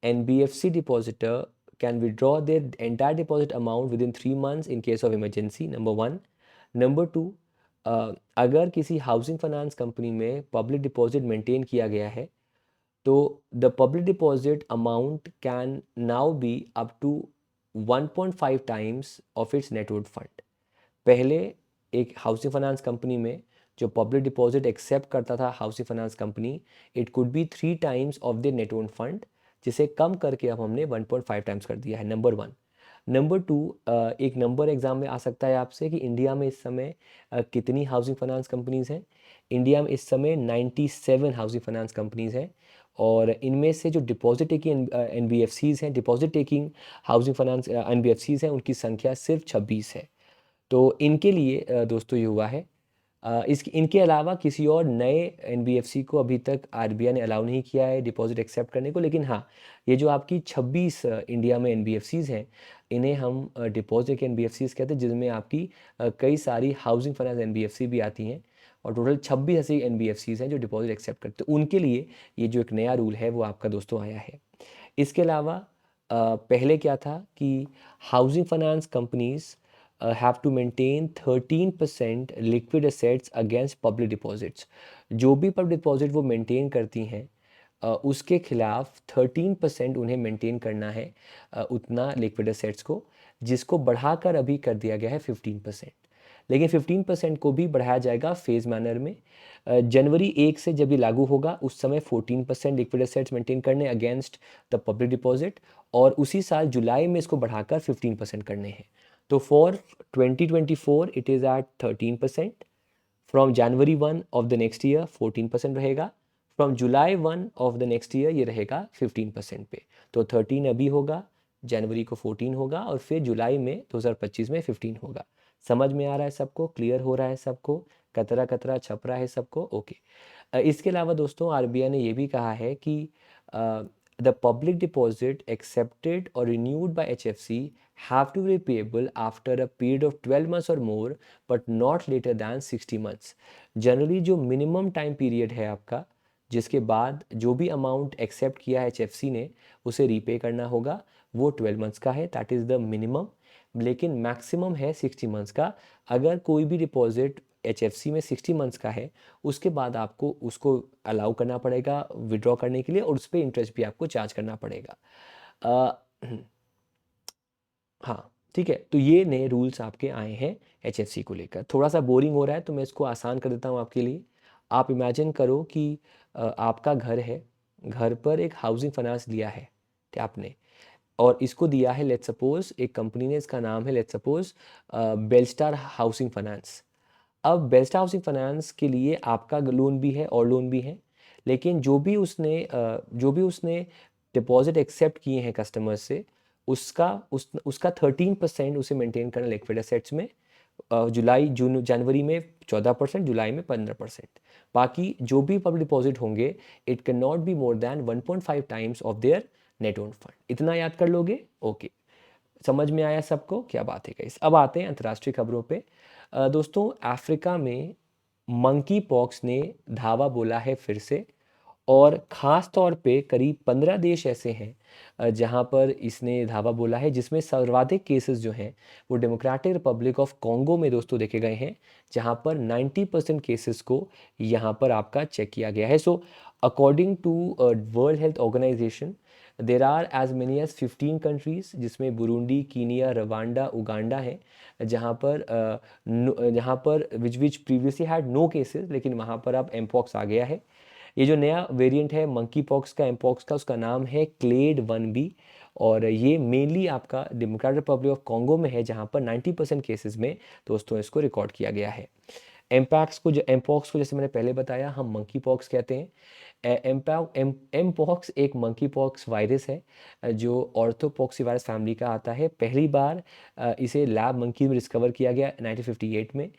NBFC depositor can withdraw their entire deposit amount within 3 months in case of emergency, number one. Number two, अगर किसी हाउसिंग फाइनेंस कंपनी में पब्लिक डिपॉजिट मेंटेन किया गया है तो the public deposit amount can now be up to 1.5 times of its net worth fund. पहले एक हाउसिंग फाइनेंस कंपनी में जो पब्लिक डिपॉजिट एक्सेप्ट करता था housing finance company, it could be 3 times of the net worth fund, जिसे कम करके अब हमने 1.5 टाइम्स कर दिया है, नंबर वन। नंबर टू, एक नंबर एग्जाम में आ सकता है आपसे कि इंडिया में इस समय कितनी हाउसिंग फाइनेंस कंपनीज हैं। इंडिया में इस समय 97 हाउसिंग फाइनेंस कंपनीज हैं और इनमें से जो डिपॉजिट टेकिंग NBFCs हैं, deposit taking housing finance NBFCs हैं, उनकी संख्या सिर्फ 26 है। तो इनके लिए दोस्तों ये हुआ है इनके अलावा किसी और नए एनबीएफसी को अभी तक आरबीआई ने अलाउ नहीं किया है डिपॉजिट एक्सेप्ट करने को, लेकिन हाँ, ये जो आपकी 26 इंडिया में एनबीएफसीज हैं, इन्हें हम डिपॉजिट एनबीएफसीज कहते हैं, जिसमें आपकी कई सारी हाउसिंग फाइनेंस एनबीएफसी भी आती हैं, और टोटल 26 ऐसी एनबीएफसीज हैं जो डिपॉजिट एक्सेप्ट करते हैं। उनके लिए ये जो एक नया रूल है वो आपका दोस्तों आया है। इसके अलावा पहले क्या था कि housing finance companies have to maintain 13% liquid assets against public deposits। जो भी पब्लिक डिपॉजिट वो मेंटेन करती हैं उसके खिलाफ 13% उन्हें मेंटेन करना है, उतना लिक्विड एसेट्स को, जिसको बढ़ाकर अभी कर दिया गया है 15%। लेकिन 15% को भी बढ़ाया जाएगा फेज मैनर में। जनवरी 1 से जब ये लागू होगा उस समय 14% लिक्विड एसेट्स मेंटेन करने अगेंस्ट द पब्लिक डिपॉजिट, और उसी साल जुलाई में इसको बढ़ाकर 15% करने हैं। तो for 2024 it is at 13%, from January 1 of the next year 14% रहेगा, from July 1 of the next year ये रहेगा 15% पे। तो 13 अभी होगा, जनवरी को 14 होगा, और फिर जुलाई में 2025 में 15 होगा। समझ में आ रहा है सबको? क्लियर हो रहा है सबको? कतरा कतरा छप रहा है सबको? ओके। इसके अलावा दोस्तों आरबीआई ने ये भी कहा है कि द पब्लिक डिपॉजिट एक्सेप्टेड और renewed by HFC have to be payable after a period of 12 months or more but not later than 60 months। Generally जो मिनिमम टाइम पीरियड है आपका, जिसके बाद जो भी अमाउंट एक्सेप्ट किया है एचएफसी ने उसे रीपे करना होगा, वो 12 मंथ्स का है, दैट इज़ द मिनिमम। लेकिन मैक्सिमम है 60 मंथ्स का। अगर कोई भी डिपॉजिट एचएफसी में 60 मंथ्स का है, उसके बाद आपको उसको अलाउ करना पड़ेगा विड्रॉ करने के लिए, और उस पर इंटरेस्ट भी आपको चार्ज करना पड़ेगा। हाँ, ठीक है। तो ये नए रूल्स आपके आए हैं एचएफसी को लेकर। थोड़ा सा बोरिंग हो रहा है तो मैं इसको आसान कर देता हूँ आपके लिए। आप इमेजिन करो कि आपका घर है, घर पर एक हाउसिंग फाइनेंस लिया है आपने, और इसको दिया है, लेट्स सपोज एक कंपनी ने, इसका नाम है let's suppose Belstar housing finance. अब बेलस्टार हाउसिंग फाइनेंस के लिए आपका लोन भी है और लोन भी है, लेकिन जो भी उसने डिपॉजिट एक्सेप्ट किए हैं कस्टमर से, उसका 13% उसे मेंटेन करना लिक्विड एसेट्स में, जनवरी में 14%, जुलाई में 15%। बाकी जो भी पब्लिक डिपॉजिट होंगे, it can not be more than 1.5 times of their net own fund. इतना याद कर लोगे? ओके, समझ में आया सबको? क्या बात है गाइस। अब आते हैं अंतर्राष्ट्रीय खबरों पे। दोस्तों अफ्रीका में मंकी पॉक्स ने धावा बोला है फिर से, और ख़ास तौर पे करीब 15 देश ऐसे हैं जहाँ पर इसने धावा बोला है, जिसमें सर्वाधिक केसेस जो हैं वो डेमोक्रेटिक रिपब्लिक ऑफ कॉन्गो में दोस्तों देखे गए हैं, जहाँ पर 90% केसेस को यहाँ पर आपका चेक किया गया है। So according to World Health Organization there are as many as 15 countries, जिसमें बुरुंडी, कीनिया, रवांडा, उगांडा है, जहाँ पर which previously had no cases, लेकिन वहाँ पर अब एमपॉक्स आ गया है। ये जो नया वेरिएंट है मंकी पॉक्स का, एमपॉक्स का, उसका नाम है क्लेड 1B, और ये मेनली आपका डेमोक्रेटिक रिपब्लिक ऑफ कॉन्गो में है, जहाँ पर 90% केसेस में दोस्तों इसको रिकॉर्ड किया गया है। एमपॉक्स को जैसे मैंने पहले बताया, हम मंकी पॉक्स कहते हैं। एमपॉक्स एक मंकी पॉक्स वायरस है जो ऑर्थोपॉक्सी वायरस फैमिली का आता है। पहली बार इसे लैब मंकी में डिस्कवर किया गया 1958 में।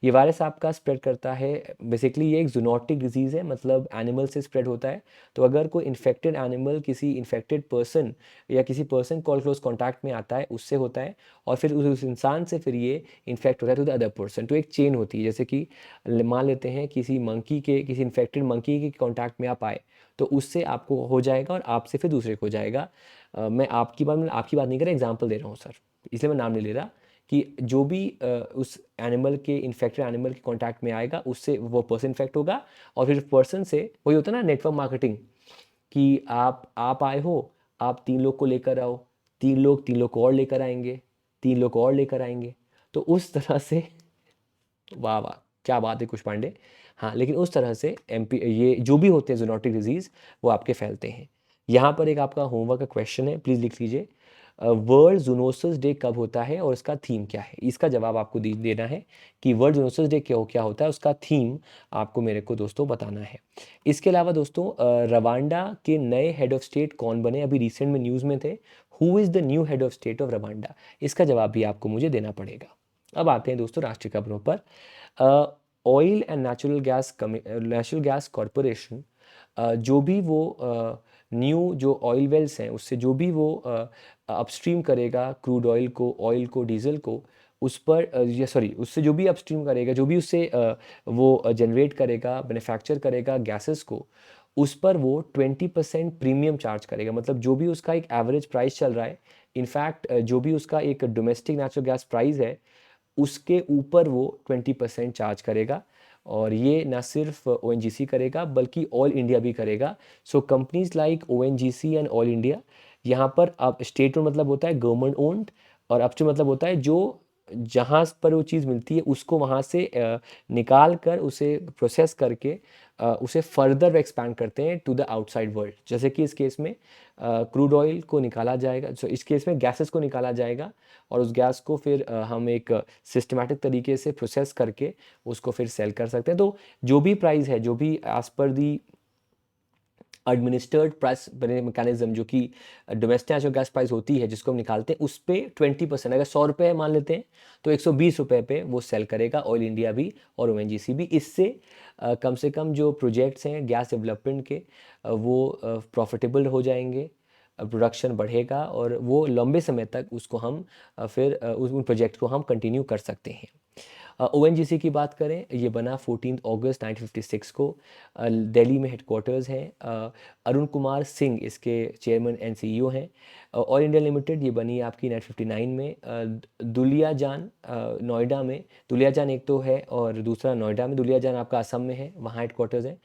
ये वायरस आपका स्प्रेड करता है, बेसिकली ये एक जूनोटिक डिजीज़ है, मतलब एनिमल से स्प्रेड होता है। तो अगर कोई इन्फेक्टेड एनिमल किसी इन्फेक्टेड पर्सन या किसी पर्सन कॉल क्लोज कॉन्टैक्ट में आता है, उससे होता है, और फिर उस इंसान से फिर ये इन्फेक्ट होता है टू द अदर पर्सन। तो एक चेन होती है, जैसे कि मान लेते हैं किसी इन्फेक्टेड मंकी के कॉन्टैक्ट में आप आए, तो उससे आपको हो जाएगा और आपसे फिर दूसरे को हो जाएगा। मैं आपकी बात नहीं कर रहा, एग्जाम्पल दे रहा हूँ सर, इसलिए मैं नाम नहीं ले रहा। कि जो भी उस इन्फेक्टेड एनिमल के कांटेक्ट में आएगा, उससे वो पर्सन इन्फेक्ट होगा, और फिर पर्सन से वही होता है ना नेटवर्क मार्केटिंग, कि आप आए हो, आप 3 लोग को लेकर आओ, 3 लोग को और लेकर आएंगे, 3 लोग को और लेकर आएंगे। तो उस तरह से वाह वाह क्या बात है कुश पांडे। हाँ, लेकिन उस तरह से ये जो भी होते हैं जूनोटिक डिजीज़, वो आपके फैलते हैं। यहाँ पर एक आपका होमवर्क का क्वेश्चन है, प्लीज़ लिख लीजिए। वर्ल्ड जूनोसिस डे कब होता है और इसका थीम क्या है? इसका जवाब आपको देना है कि वर्ल्ड जूनोसिस डे क्या होता है, उसका थीम आपको मेरे को दोस्तों बताना है। इसके अलावा दोस्तों रवांडा के नए हेड ऑफ स्टेट कौन बने? अभी रिसेंट में न्यूज़ में थे। Who is the new head of state of Rwanda? इसका जवाब भी आपको मुझे देना पड़ेगा। अब आते हैं दोस्तों राष्ट्रीय खबरों पर। Oil and natural gas corporation जो भी वो न्यू जो ऑयल वेल्स हैं उससे जो भी वो अपस्ट्रीम करेगा क्रूड ऑयल को डीजल को, उस पर या सॉरी उससे जो भी अपस्ट्रीम करेगा, जो भी उससे वो जनरेट करेगा, मैन्युफैक्चर करेगा गैसेस को, उस पर वो 20% प्रीमियम चार्ज करेगा। मतलब जो भी उसका एक एवरेज प्राइस चल रहा है, इनफैक्ट जो भी उसका एक डोमेस्टिक नेचुरल गैस प्राइस है, उसके ऊपर वो 20% चार्ज करेगा। और ये ना सिर्फ ओएनजीसी करेगा बल्कि ऑल इंडिया भी करेगा। सो companies like ONGC and all India, यहाँ पर अब स्टेट ओन मतलब होता है गवर्नमेंट ओन्ड, और अपस्ट्रीम मतलब होता है जो जहाँ पर वो चीज़ मिलती है उसको वहाँ से निकाल कर उसे प्रोसेस करके उसे फर्दर एक्सपैंड करते हैं टू द आउटसाइड वर्ल्ड। जैसे कि इस केस में क्रूड ऑयल को निकाला जाएगा, सो इस केस में गैसेस को निकाला जाएगा और उस गैस को फिर हम एक सिस्टमैटिक तरीके से प्रोसेस करके उसको फिर सेल कर सकते हैं। तो जो भी प्राइस है, जो भी एज पर दी एडमिनिस्टर्ड प्राइस मैकेनिज्म, जो कि डोमेस्टिक नेचुरल गैस प्राइस होती है जिसको हम निकालते हैं, उस पर 20%, अगर 100 रुपये मान लेते हैं तो 120 रुपये पे वो सेल करेगा ऑयल इंडिया भी और ओएनजीसी भी। इससे कम से कम जो प्रोजेक्ट्स हैं गैस डेवलपमेंट के वो प्रॉफिटेबल हो जाएंगे, प्रोडक्शन बढ़ेगा और वो लंबे समय तक उसको हम फिर उन प्रोजेक्ट को हम कंटिन्यू कर सकते हैं। ओएनजीसी की बात करें, ये बना 14 अगस्त 1956 को। दिल्ली में हेडक्वार्टर्स हैं। अरुण कुमार सिंह इसके चेयरमैन एंड सीईओ हैं। ऑयल इंडिया लिमिटेड ये बनी आपकी 1959 में। दुलियाजान नोएडा में, दुलियाजान एक तो है और दूसरा नोएडा में। दुलियाजान आपका असम में है, वहाँ हेडक्वार्टर्स है,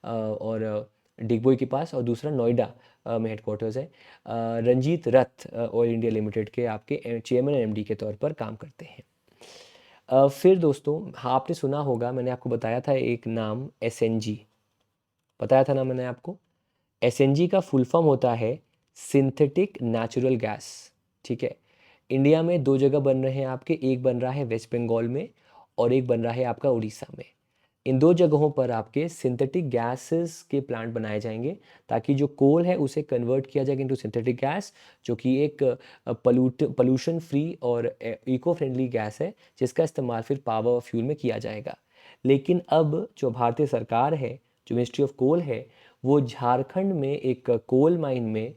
और डिगबोई के पास, और दूसरा नोएडा में हेडक्वार्टर्स है। रंजीत रथ ऑयल इंडिया लिमिटेड के आपके चेयरमैन एंड एमडी के तौर पर काम करते हैं। फिर दोस्तों, हाँ आपने सुना होगा, मैंने आपको बताया था एक नाम एसएनजी, बताया था ना मैंने आपको। एसएनजी का फुल फॉर्म होता है सिंथेटिक नेचुरल गैस। ठीक है, इंडिया में दो जगह बन रहे हैं आपके, एक बन रहा है वेस्ट बंगाल में और एक बन रहा है आपका उड़ीसा में। इन दो जगहों पर आपके सिंथेटिक गैसेस के प्लांट बनाए जाएंगे ताकि जो कोल है उसे कन्वर्ट किया जाएगा इनटू सिंथेटिक गैस, जो कि एक पोल्यूशन फ्री और इको फ्रेंडली गैस है जिसका इस्तेमाल फिर पावर फ्यूल में किया जाएगा। लेकिन अब जो भारतीय सरकार है, जो मिनिस्ट्री ऑफ कोल है, वो झारखंड में एक कोल माइन में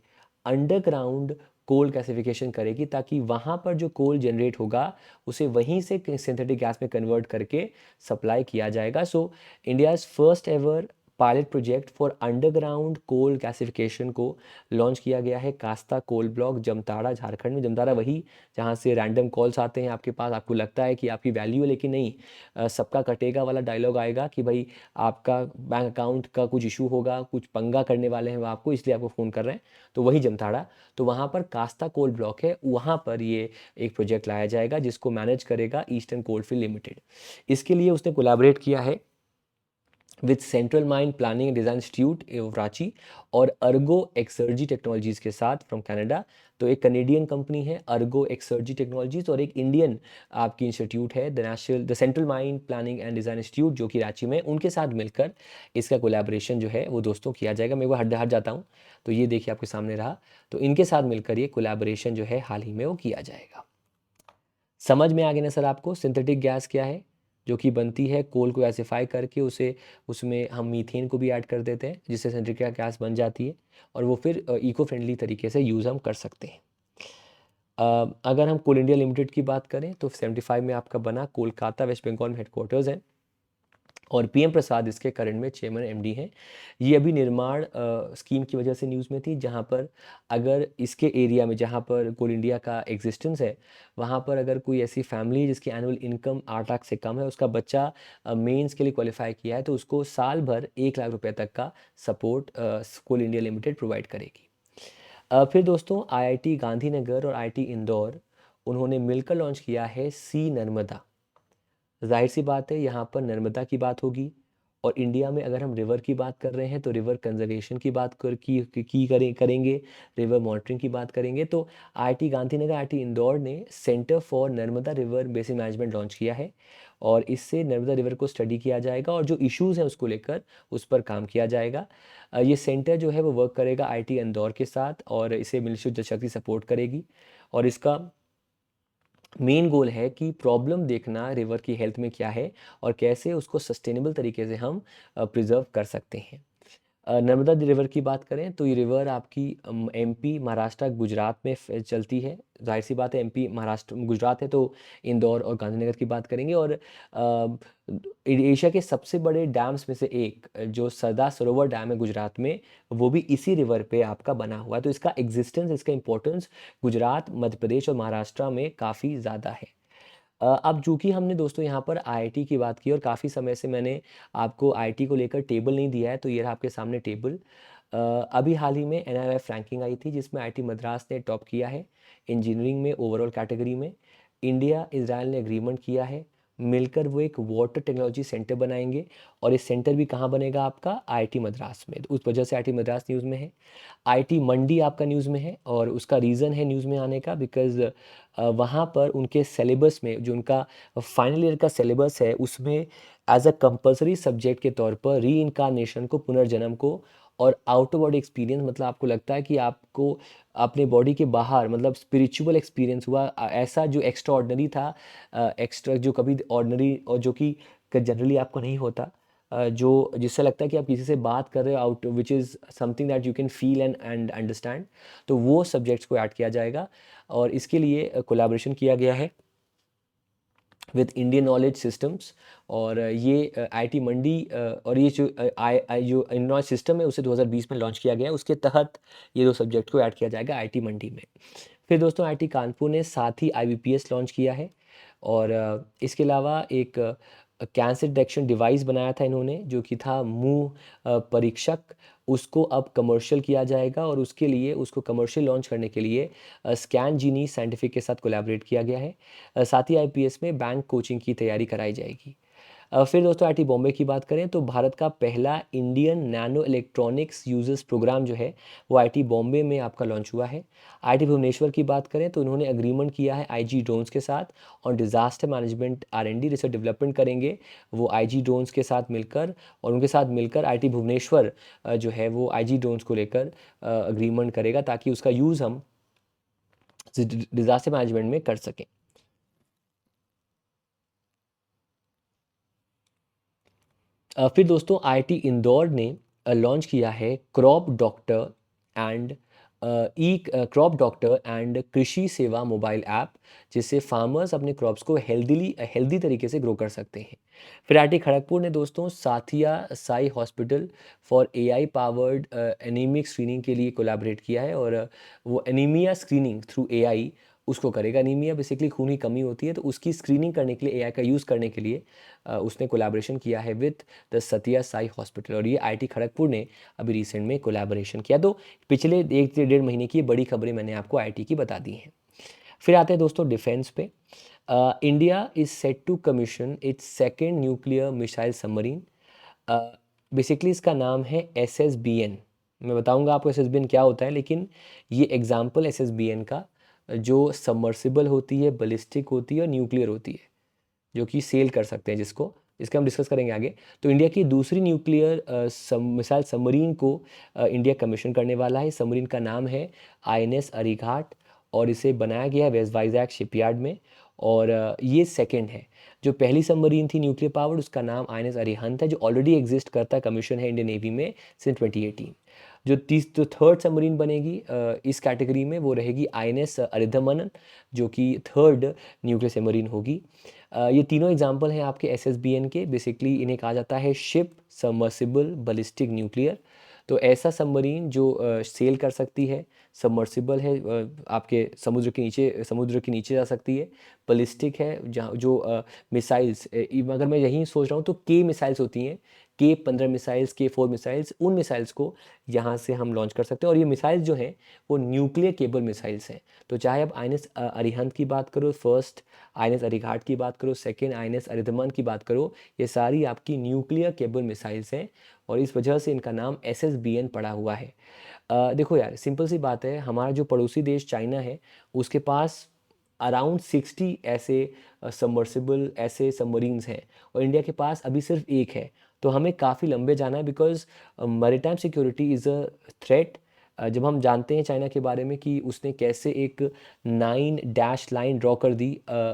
अंडरग्राउंड कोल गैसिफिकेशन करेगी ताकि वहाँ पर जो कोल जनरेट होगा उसे वहीं से सिंथेटिक गैस में कन्वर्ट करके सप्लाई किया जाएगा। So India's first ever pilot project for underground coal gasification को लॉन्च किया गया है कास्ता कोल ब्लॉक, जमताड़ा, झारखंड में। जमताड़ा वही जहाँ से रैंडम कॉल्स आते हैं आपके पास, आपको लगता है कि आपकी वैल्यू है लेकिन नहीं, सबका कटेगा वाला डायलॉग आएगा कि भाई आपका बैंक अकाउंट का कुछ इशू होगा, कुछ पंगा करने वाले हैं वो आपको, इसलिए आपको फ़ोन कर रहे हैं। तो वही जमताड़ा, तो वहाँ पर कास्ता कोल ब्लॉक है, वहाँ पर ये एक प्रोजेक्ट लाया जाएगा जिसको मैनेज करेगा ईस्टर्न कोलफील्ड लिमिटेड। इसके लिए उसने कोलैबोरेट किया है with central mine planning and design institute Ranchi और अर्गो एक्सर्जी टेक्नोलॉजीज़ के साथ फ्रॉम कनाडा। तो एक कनेडियन कंपनी है अर्गो एक्सर्जी टेक्नोलॉजीज़ और एक इंडियन आपकी इंस्टीट्यूट है the central mine planning and design institute जो कि रांची में, उनके साथ मिलकर इसका कोलैबोरेशन जो है वो दोस्तों किया जाएगा। मैं वो हट जाता हूँ, तो ये देखिए आपके सामने रहा। तो इनके साथ मिलकर ये कोलैबोरेशन जो है हाल ही में वो किया जाएगा। समझ में आ गया ना सर आपको सिंथेटिक गैस क्या है, जो कि बनती है कोल को एसिफाई करके उसे, उसमें हम मीथेन को भी ऐड कर देते हैं जिससे सिंथेटिक गैस बन जाती है और वो फिर इको फ्रेंडली तरीके से यूज़ हम कर सकते हैं। अगर हम कोल इंडिया लिमिटेड की बात करें तो 75 में आपका बना, कोलकाता वेस्ट बंगाल में हेडक्वार्टर्स है और पीएम प्रसाद इसके करंट में चेयरमैन एमडी हैं। ये अभी निर्माण स्कीम की वजह से न्यूज़ में थी, जहाँ पर अगर इसके एरिया में जहाँ पर कोल इंडिया का एग्जिस्टेंस है, वहाँ पर अगर कोई ऐसी फैमिली जिसकी एनुअल इनकम 8 लाख से कम है, उसका बच्चा मेंस के लिए क्वालिफाई किया है, तो उसको साल भर 1 लाख रुपए तक का सपोर्ट कोल इंडिया लिमिटेड प्रोवाइड करेगी। फिर दोस्तों, आईआईटी गांधीनगर और आईआईटी इंदौर, उन्होंने मिलकर लॉन्च किया है सी नर्मदा। जाहिर सी बात है यहाँ पर नर्मदा की बात होगी, और इंडिया में अगर हम रिवर की बात कर रहे हैं तो रिवर कंजर्वेशन की बात करेंगे, रिवर मॉनिटरिंग की बात करेंगे। तो आईआईटी गांधीनगर, आईआईटी इंदौर ने centre for Narmada river basin management launch किया है और इससे नर्मदा रिवर को स्टडी किया जाएगा और जो इश्यूज़ हैं उसको लेकर उस पर काम किया जाएगा। ये सेंटर जो है वो वर्क करेगा आईआईटी इंदौर के साथ और इसे मिलिट्री जल शक्ति सपोर्ट करेगी और इसका मेन गोल है कि प्रॉब्लम देखना रिवर की हेल्थ में क्या है और कैसे उसको सस्टेनेबल तरीके से हम प्रिजर्व कर सकते हैं। नर्मदा रिवर की बात करें तो ये रिवर आपकी एमपी, महाराष्ट्र, गुजरात में चलती है। जाहिर सी बात है, एमपी, महाराष्ट्र, गुजरात है तो इंदौर और गांधीनगर की बात करेंगे। और एशिया के सबसे बड़े डैम्स में से एक जो सरदार सरोवर डैम है गुजरात में, वो भी इसी रिवर पे आपका बना हुआ है। तो इसका एग्जिस्टेंस, इसका इंपॉर्टेंस गुजरात, मध्य प्रदेश और महाराष्ट्र में काफ़ी ज़्यादा है। अब चूँकि हमने दोस्तों यहाँ पर आईआईटी की बात की और काफ़ी समय से मैंने आपको आईआईटी को लेकर टेबल नहीं दिया है, तो ये रहा आपके सामने टेबल। अभी हाल ही में एनआईएफ रैंकिंग आई थी जिसमें आईआईटी मद्रास ने टॉप किया है इंजीनियरिंग में ओवरऑल कैटेगरी में। इंडिया इजराइल ने एग्रीमेंट किया है, मिलकर वो एक वाटर टेक्नोलॉजी सेंटर बनाएंगे और इस सेंटर भी कहाँ बनेगा आपका, आईआईटी मद्रास में। तो उस वजह से आईआईटी मद्रास न्यूज़ में है। आईटी मंडी आपका न्यूज़ में है और उसका रीज़न है न्यूज़ में आने का बिकॉज़ वहाँ पर उनके सिलेबस में जो उनका फाइनल ईयर का सिलेबस है उसमें एज अ कंपलसरी सब्जेक्ट के तौर पर री इनकारनेशन को, पुनर्जन्म को, और आउटर बॉडी एक्सपीरियंस, मतलब आपको लगता है कि आपको अपने बॉडी के बाहर मतलब स्पिरिचुअल एक्सपीरियंस हुआ, ऐसा जो एक्स्ट्रा ऑर्डनरी था, एक्स्ट्रा जो कभी ऑर्डनरी और जो कि जनरली आपको नहीं होता, जो जिससे लगता है कि आप किसी से बात कर रहे हो out, which is something that you can feel and understand. तो वो सब्जेक्ट्स को ऐड किया जाएगा और इसके लिए कोलैबोरेशन किया गया है विद इंडियन नॉलेज सिस्टम्स। और ये आईटी मंडी और ये जो जो इंडियन नॉलेज सिस्टम है उसे 2020 में लॉन्च किया गया है, उसके तहत ये दो सब्जेक्ट को ऐड किया जाएगा आईटी मंडी में। फिर दोस्तों आईटी कानपुर ने साथ ही आईबीपीएस लॉन्च किया है और इसके अलावा एक कैंसर डिटेक्शन डिवाइस बनाया था इन्होंने जो कि था मुंह परीक्षक, उसको अब कमर्शियल किया जाएगा और उसके लिए उसको कमर्शियल लॉन्च करने के लिए स्कैन जीनी साइंटिफिक के साथ कोलैबोरेट किया गया है। साथ ही आईपीएस में बैंक कोचिंग की तैयारी कराई जाएगी। फिर दोस्तों आईटी बॉम्बे की बात करें तो भारत का पहला Indian nano electronics users programme जो है वो आईटी बॉम्बे में आपका लॉन्च हुआ है। आईटी भुवनेश्वर की बात करें तो उन्होंने एग्रीमेंट किया है आईजी ड्रोन्स के साथ और disaster management R and D research development करेंगे वो आईजी ड्रोन्स के साथ मिलकर, और उनके साथ मिलकर आईटी भुवनेश्वर जो है वो आईजी ड्रोन्स को लेकर अग्रीमेंट करेगा ताकि उसका यूज़ हम डिज़ास्टर मैनेजमेंट में कर सकें। फिर दोस्तों आईआईटी इंदौर ने लॉन्च किया है crop doctor and E crop doctor and कृषि सेवा मोबाइल ऐप, जिससे फार्मर्स अपने क्रॉप्स को हेल्दी तरीके से ग्रो कर सकते हैं। फिर आईआईटी खड़गपुर ने दोस्तों Sathya Sai hospital for AI powered anaemic screening के लिए कोलैबोरेट किया है और वो एनीमिया स्क्रीनिंग थ्रू एआई उसको करेगा। एनीमिया बेसिकली खून की कमी होती है तो उसकी स्क्रीनिंग करने के लिए एआई का यूज़ करने के लिए उसने कोलैबोरेशन किया है विद द सतिया साई हॉस्पिटल और ये आईटी खड़गपुर ने अभी रिसेंट में कोलैबोरेशन किया। तो पिछले 1 से 1.5 महीने की बड़ी खबरें मैंने आपको आईटी की बता दी हैं। फिर आते हैं दोस्तों डिफेंस पे। India is set to commission its second nuclear missile submarine. Basically इसका नाम है SSBN। मैं बताऊंगा आपको SSBN क्या होता है, लेकिन ये एग्जाम्पल SSBN का जो सबमर्सिबल होती है, बलिस्टिक होती है और न्यूक्लियर होती है, जो कि सेल कर सकते हैं, जिसको इसका हम डिस्कस करेंगे आगे। तो इंडिया की दूसरी न्यूक्लियर मिसाइल सबमरीन को इंडिया कमीशन करने वाला है। सबमरीन का नाम है INS अरीघाट और इसे बनाया गया है वेस्ट वाइजैक शिपयार्ड में और ये सेकंड है। जो पहली सबमरीन थी न्यूक्लियर पावर्ड उसका नाम INS अरिहंत है जो ऑलरेडी एग्जिस्ट करता है, कमीशन है इंडियन नेवी में सिंस 2018। जो थर्ड सबमरीन बनेगी इस कैटेगरी में वो रहेगी INS अरिधमन जो कि थर्ड न्यूक्लियर सबमरीन होगी। ये तीनों एग्जाम्पल हैं आपके SSBN के। बेसिकली इन्हें कहा जाता है शिप सबमर्सिबल बलिस्टिक न्यूक्लियर। तो ऐसा सबमरीन जो सेल कर सकती है, सबमर्सिबल है, आपके समुद्र के नीचे जा सकती है, बलिस्टिक है जहाँ जो मिसाइल्स, अगर मैं यही सोच रहा हूँ तो के मिसाइल्स होती हैं, K-15 मिसाइल्स, K-4 मिसाइल्स, उन मिसाइल्स को यहाँ से हम लॉन्च कर सकते हैं। और ये मिसाइल्स जो हैं वो न्यूक्लियर केबल मिसाइल्स हैं। तो चाहे आप INS अरिहंत की बात करो, फर्स्ट INS अरीघाट की बात करो, सेकेंड INS अरिधमन की बात करो, ये सारी आपकी न्यूक्लियर केबल मिसाइल्स हैं और इस वजह से इनका नाम SSBN पड़ा हुआ है। देखो यार, सिंपल सी बात है, हमारा जो पड़ोसी देश चाइना है उसके पास अराउंड 60 ऐसे सबमर्सिबल ऐसे सबमरीन्स हैं और इंडिया के पास अभी सिर्फ एक है। तो हमें काफ़ी लंबे जाना है because maritime security is a threat जब हम जानते हैं चाइना के बारे में कि उसने कैसे एक 9 डैश लाइन ड्रॉ कर दी,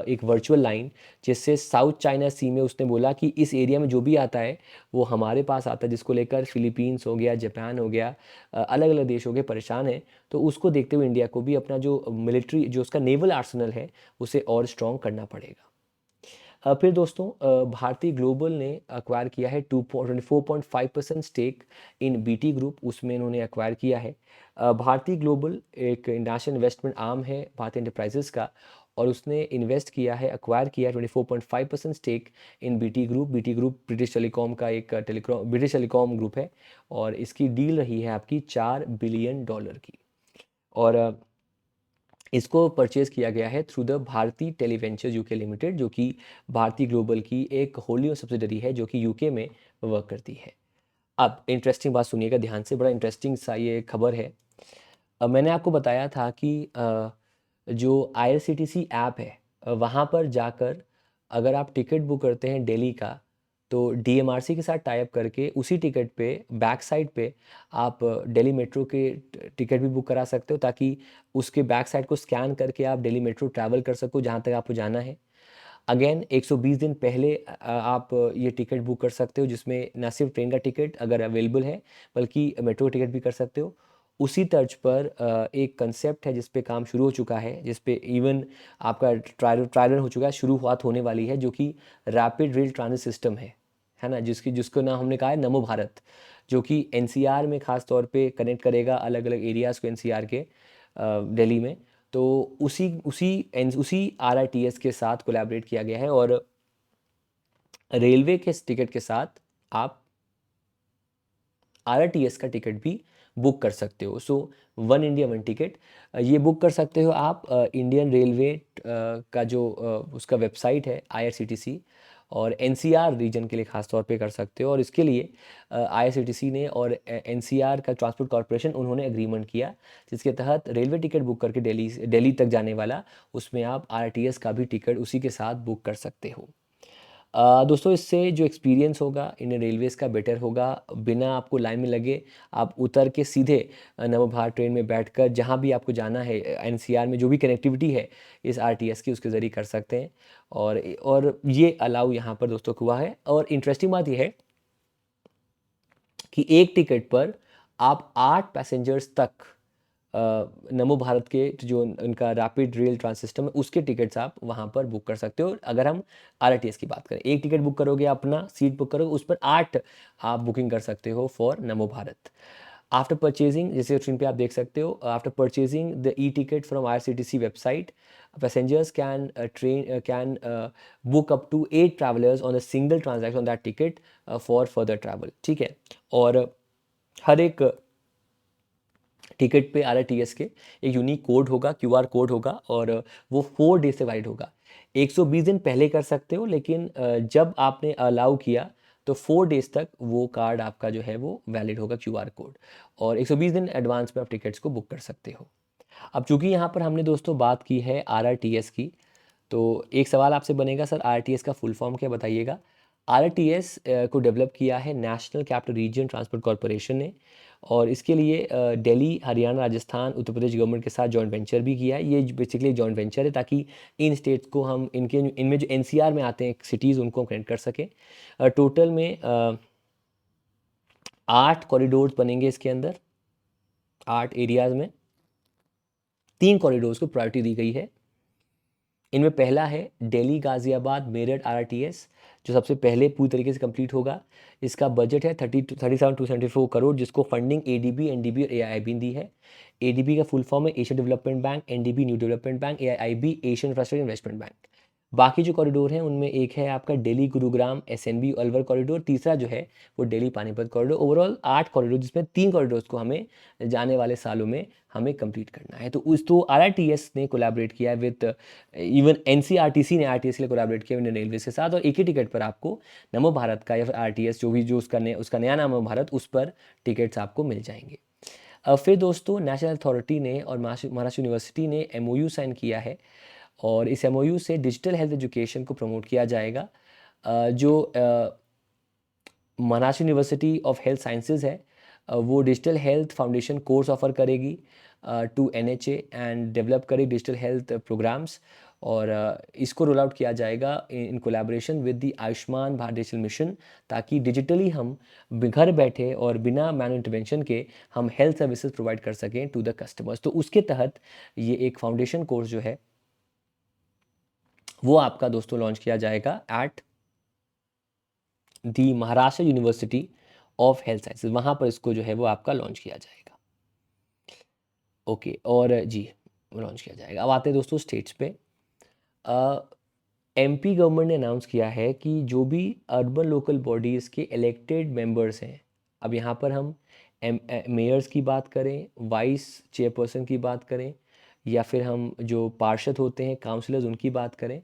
एक वर्चुअल लाइन, जिससे साउथ चाइना सी में उसने बोला कि इस एरिया में जो भी आता है वो हमारे पास आता है, जिसको लेकर फिलीपींस हो गया, जापान हो गया, अलग अलग देश हो गए परेशान हैं। तो उसको देखते हुए इंडिया को भी अपना जो मिलिट्री, जो उसका नेवल आर्सनल है, उसे और स्ट्रॉन्ग करना पड़ेगा। फिर दोस्तों, भारती ग्लोबल ने एक्वायर किया है 24.5% स्टेक इन बीटी ग्रुप, उसमें इन्होंने एक्वायर किया है। भारती ग्लोबल एक इंटरनेशनल इन्वेस्टमेंट आर्म है भारतीय एंटरप्राइजेस का, और उसने इन्वेस्ट किया है, एक्वायर किया है 24.5% stake in BT group. BT group British Telecom का एक ब्रिटिश टेलीकॉम ग्रुप है, और इसकी डील रही है आपकी $4 बिलियन की। और इसको परचेज़ किया गया है through the Bharti televentures UK limited, जो कि भारती ग्लोबल की एक होली ओन सब्सिडरी है, जो कि यूके में वर्क करती है। अब इंटरेस्टिंग बात सुनिएगा ध्यान से, बड़ा इंटरेस्टिंग सा ये खबर है। मैंने आपको बताया था कि जो आईआरसीटीसी ऐप है, वहाँ पर जाकर अगर आप टिकट बुक करते हैं दिल्ली का, तो डीएमआरसी के साथ टाई अप करके उसी टिकट पे बैक साइड पे आप दिल्ली मेट्रो के टिकट भी बुक करा सकते हो, ताकि उसके बैक साइड को स्कैन करके आप दिल्ली मेट्रो ट्रैवल कर सको जहाँ तक आपको जाना है। अगेन 120 दिन पहले आप ये टिकट बुक कर सकते हो, जिसमें ना सिर्फ ट्रेन का टिकट अगर अवेलेबल है, बल्कि मेट्रो टिकट भी कर सकते हो। उसी तर्ज पर एक कंसेप्ट है जिस पे काम शुरू हो चुका है, जिस पे इवन आपका ट्रायल रन हो चुका है, शुरुआत होने वाली है, जो कि रैपिड रेल ट्रांजिट सिस्टम है ना, जिसको नाम हमने कहा है नमो भारत, जो कि एनसीआर में ख़ास तौर पे कनेक्ट करेगा अलग अलग एरियाज़ को एनसीआर के, दिल्ली में। तो उसी आरआरटीएस के साथ कोलैबोरेट किया गया है, और रेलवे के टिकट के साथ आप आरआरटीएस का टिकट भी बुक कर सकते हो। So one India one ticket ये बुक कर सकते हो आप इंडियन रेलवे का जो उसका वेबसाइट है आईआरसीटीसी, और एनसीआर रीजन के लिए ख़ास तौर पे कर सकते हो। और इसके लिए आईआरसीटीसी ने और एनसीआर का ट्रांसपोर्ट कॉरपोरेशन, उन्होंने एग्रीमेंट किया, जिसके तहत रेलवे टिकट बुक करके दिल्ली तक जाने वाला, उसमें आप आरटीएस का भी टिकट उसी के साथ बुक कर सकते हो। दोस्तों, इससे जो एक्सपीरियंस होगा इंडियन रेलवेज़ का बेटर होगा। बिना आपको लाइन में लगे आप उतर के सीधे नव भारत ट्रेन में बैठकर जहाँ भी आपको जाना है, एनसीआर में जो भी कनेक्टिविटी है इस आरटीएस की, उसके ज़रिए कर सकते हैं। और ये अलाउ यहाँ पर दोस्तों हुआ है। और इंटरेस्टिंग बात ये है कि एक टिकट पर आप 8 पैसेंजर्स तक नमो भारत के जो उनका रैपिड रेल ट्रांस सिस्टम है, उसके टिकट्स आप वहाँ पर बुक कर सकते हो। अगर हम आरआरटीएस की बात करें, एक टिकट बुक करोगे, अपना सीट बुक करोगे, उस पर 8 आप बुकिंग कर सकते हो for Namo Bharat. After purchasing, जैसे स्क्रीन पे आप देख सकते हो, after purchasing the e ticket from IRCTC website, passengers can book up to 8 travellers on a single transaction on that ticket for further travel. ठीक है, और हर एक टिकट पे आरआरटीएस के एक यूनिक कोड होगा, क्यूआर कोड होगा, और वो 4 डेज से वैलिड होगा। 120 दिन पहले कर सकते हो, लेकिन जब आपने अलाउ किया तो 4 डेज तक वो कार्ड आपका जो है वो वैलिड होगा, क्यूआर कोड, और 120 दिन एडवांस में आप टिकट्स को बुक कर सकते हो। अब चूंकि यहाँ पर हमने दोस्तों बात की है आरआरटीएस की, तो एक सवाल आपसे बनेगा, सर आरआरटीएस का फुल फॉर्म क्या, बताइएगा। आरआरटीएस को डेवलप किया है national capital region transport corporation ने, और इसके लिए दिल्ली, हरियाणा, राजस्थान, उत्तर प्रदेश गवर्नमेंट के साथ जॉइंट वेंचर भी किया है। ये बेसिकली जॉइंट वेंचर है, ताकि इन स्टेट्स को हम इनमें जो एनसीआर में आते हैं सिटीज़, उनको हम कनेक्ट कर सकें। टोटल में 8 कॉरिडोर्स बनेंगे इसके अंदर, 8 एरियाज़ में 3 कॉरिडोर्स को प्रायोरिटी दी गई है। इनमें पहला है दिल्ली गाज़ियाबाद मेरठ आरआरटीएस, जो सबसे पहले पूरी तरीके से कंप्लीट होगा। इसका बजट है 37,274 करोड़, जिसको फंडिंग एडीबी, एनडीबी और एआईआईबी दी है। एडीबी का फुल फॉर्म है Asia development bank, NDB new development bank, AIIB Asian infrastructure investment bank. बाकी जो कॉरिडोर हैं उनमें एक है आपका दिल्ली गुरुग्राम एसएनबी अलवर कॉरिडोर, तीसरा जो है वो Delhi Panipat corridor. Overall 8 corridor, जिसमें 3 कॉरिडोर्स को हमें जाने वाले सालों में हमें कंप्लीट करना है। तो आरआरटीएस ने कोलैबोरेट किया है विद, इवन एनसीआरटीसी ने आरटीएस के लिए कोलैबोरेट किया इंडियन रेलवे के साथ, और एक ही टिकट पर आपको नमो भारत का या फिर आरटीएस जो उसका नया नाम है भारत, उस पर टिकट्स आपको मिल जाएंगे। फिर दोस्तों, नेशनल अथॉरिटी ने और महाराष्ट्र यूनिवर्सिटी ने एमओयू साइन किया है, और इस एमओयू से डिजिटल हेल्थ एजुकेशन को प्रमोट किया जाएगा। जो Maharashtra University of Health sciences है, वो digital health foundation course offer करेगी टू NHA एंड डेवलप करेगी डिजिटल हेल्थ प्रोग्राम्स। और इसको रोल आउट किया जाएगा in collaboration with the Ayushman Bharat digital mission, ताकि डिजिटली हम घर बैठे और बिना मैनुअल इंटरवेंशन के हम हेल्थ सर्विसेज प्रोवाइड कर सकें टू द कस्टमर्स। तो उसके तहत ये एक फाउंडेशन कोर्स जो है वो आपका दोस्तों लॉन्च किया जाएगा at the Maharashtra University of Health sciences, वहाँ पर इसको जो है वो आपका लॉन्च किया जाएगा। ओके, और जी लॉन्च किया जाएगा। अब आते हैं दोस्तों स्टेट्स पे। MP गवर्नमेंट ने अनाउंस किया है कि जो भी अर्बन लोकल बॉडीज़ के इलेक्टेड मेंबर्स हैं, अब यहाँ पर हम मेयर्स की बात करें, वाइस चेयरपर्सन की बात करें, या फिर हम जो पार्षद होते हैं काउंसलर्स उनकी बात करें,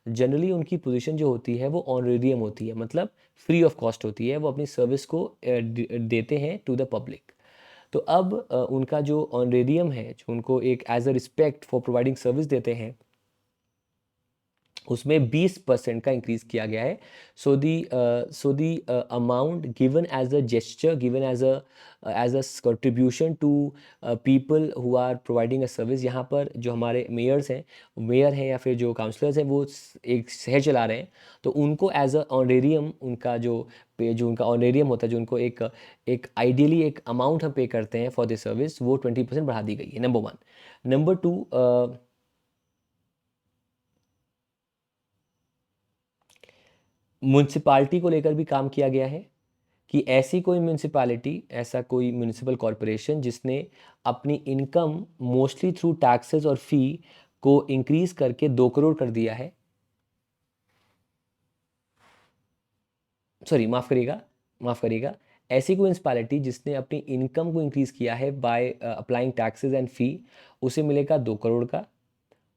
जनरली उनकी पोजीशन जो होती है वो ऑनरेरियम होती है, मतलब फ्री ऑफ कॉस्ट होती है, वो अपनी सर्विस को देते हैं टू द पब्लिक। तो अब उनका जो ऑनरेरियम है, जो उनको एक as a respect for providing service देते हैं, उसमें 20% का इंक्रीज किया गया है। So the amount given as a gesture, given as a contribution to people who are providing a service. यहाँ पर जो हमारे मेयर हैं या फिर जो काउंसलर्स हैं वो एक शहर चला रहे हैं, तो उनको एज अ ऑनरेरियम उनका जो उनका ऑनरेरियम होता है, जो उनको एक आइडियली एक अमाउंट हम पे करते हैं फॉर दिस सर्विस, वो 20% बढ़ा दी गई है, नंबर 1। नंबर 2, म्यूनसिपालिटी को लेकर भी काम किया गया है कि ऐसी कोई म्यूनसिपालिटी, ऐसा कोई म्यूनिसिपल कॉरपोरेशन जिसने अपनी इनकम मोस्टली थ्रू टैक्सेस और फी को इंक्रीज करके 2 करोड़ कर दिया है, सॉरी माफ़ करिएगा, ऐसी कोई म्यूनसिपालिटी जिसने अपनी इनकम को इंक्रीज किया है by applying taxes and fee, उसे मिलेगा 2 करोड़ का।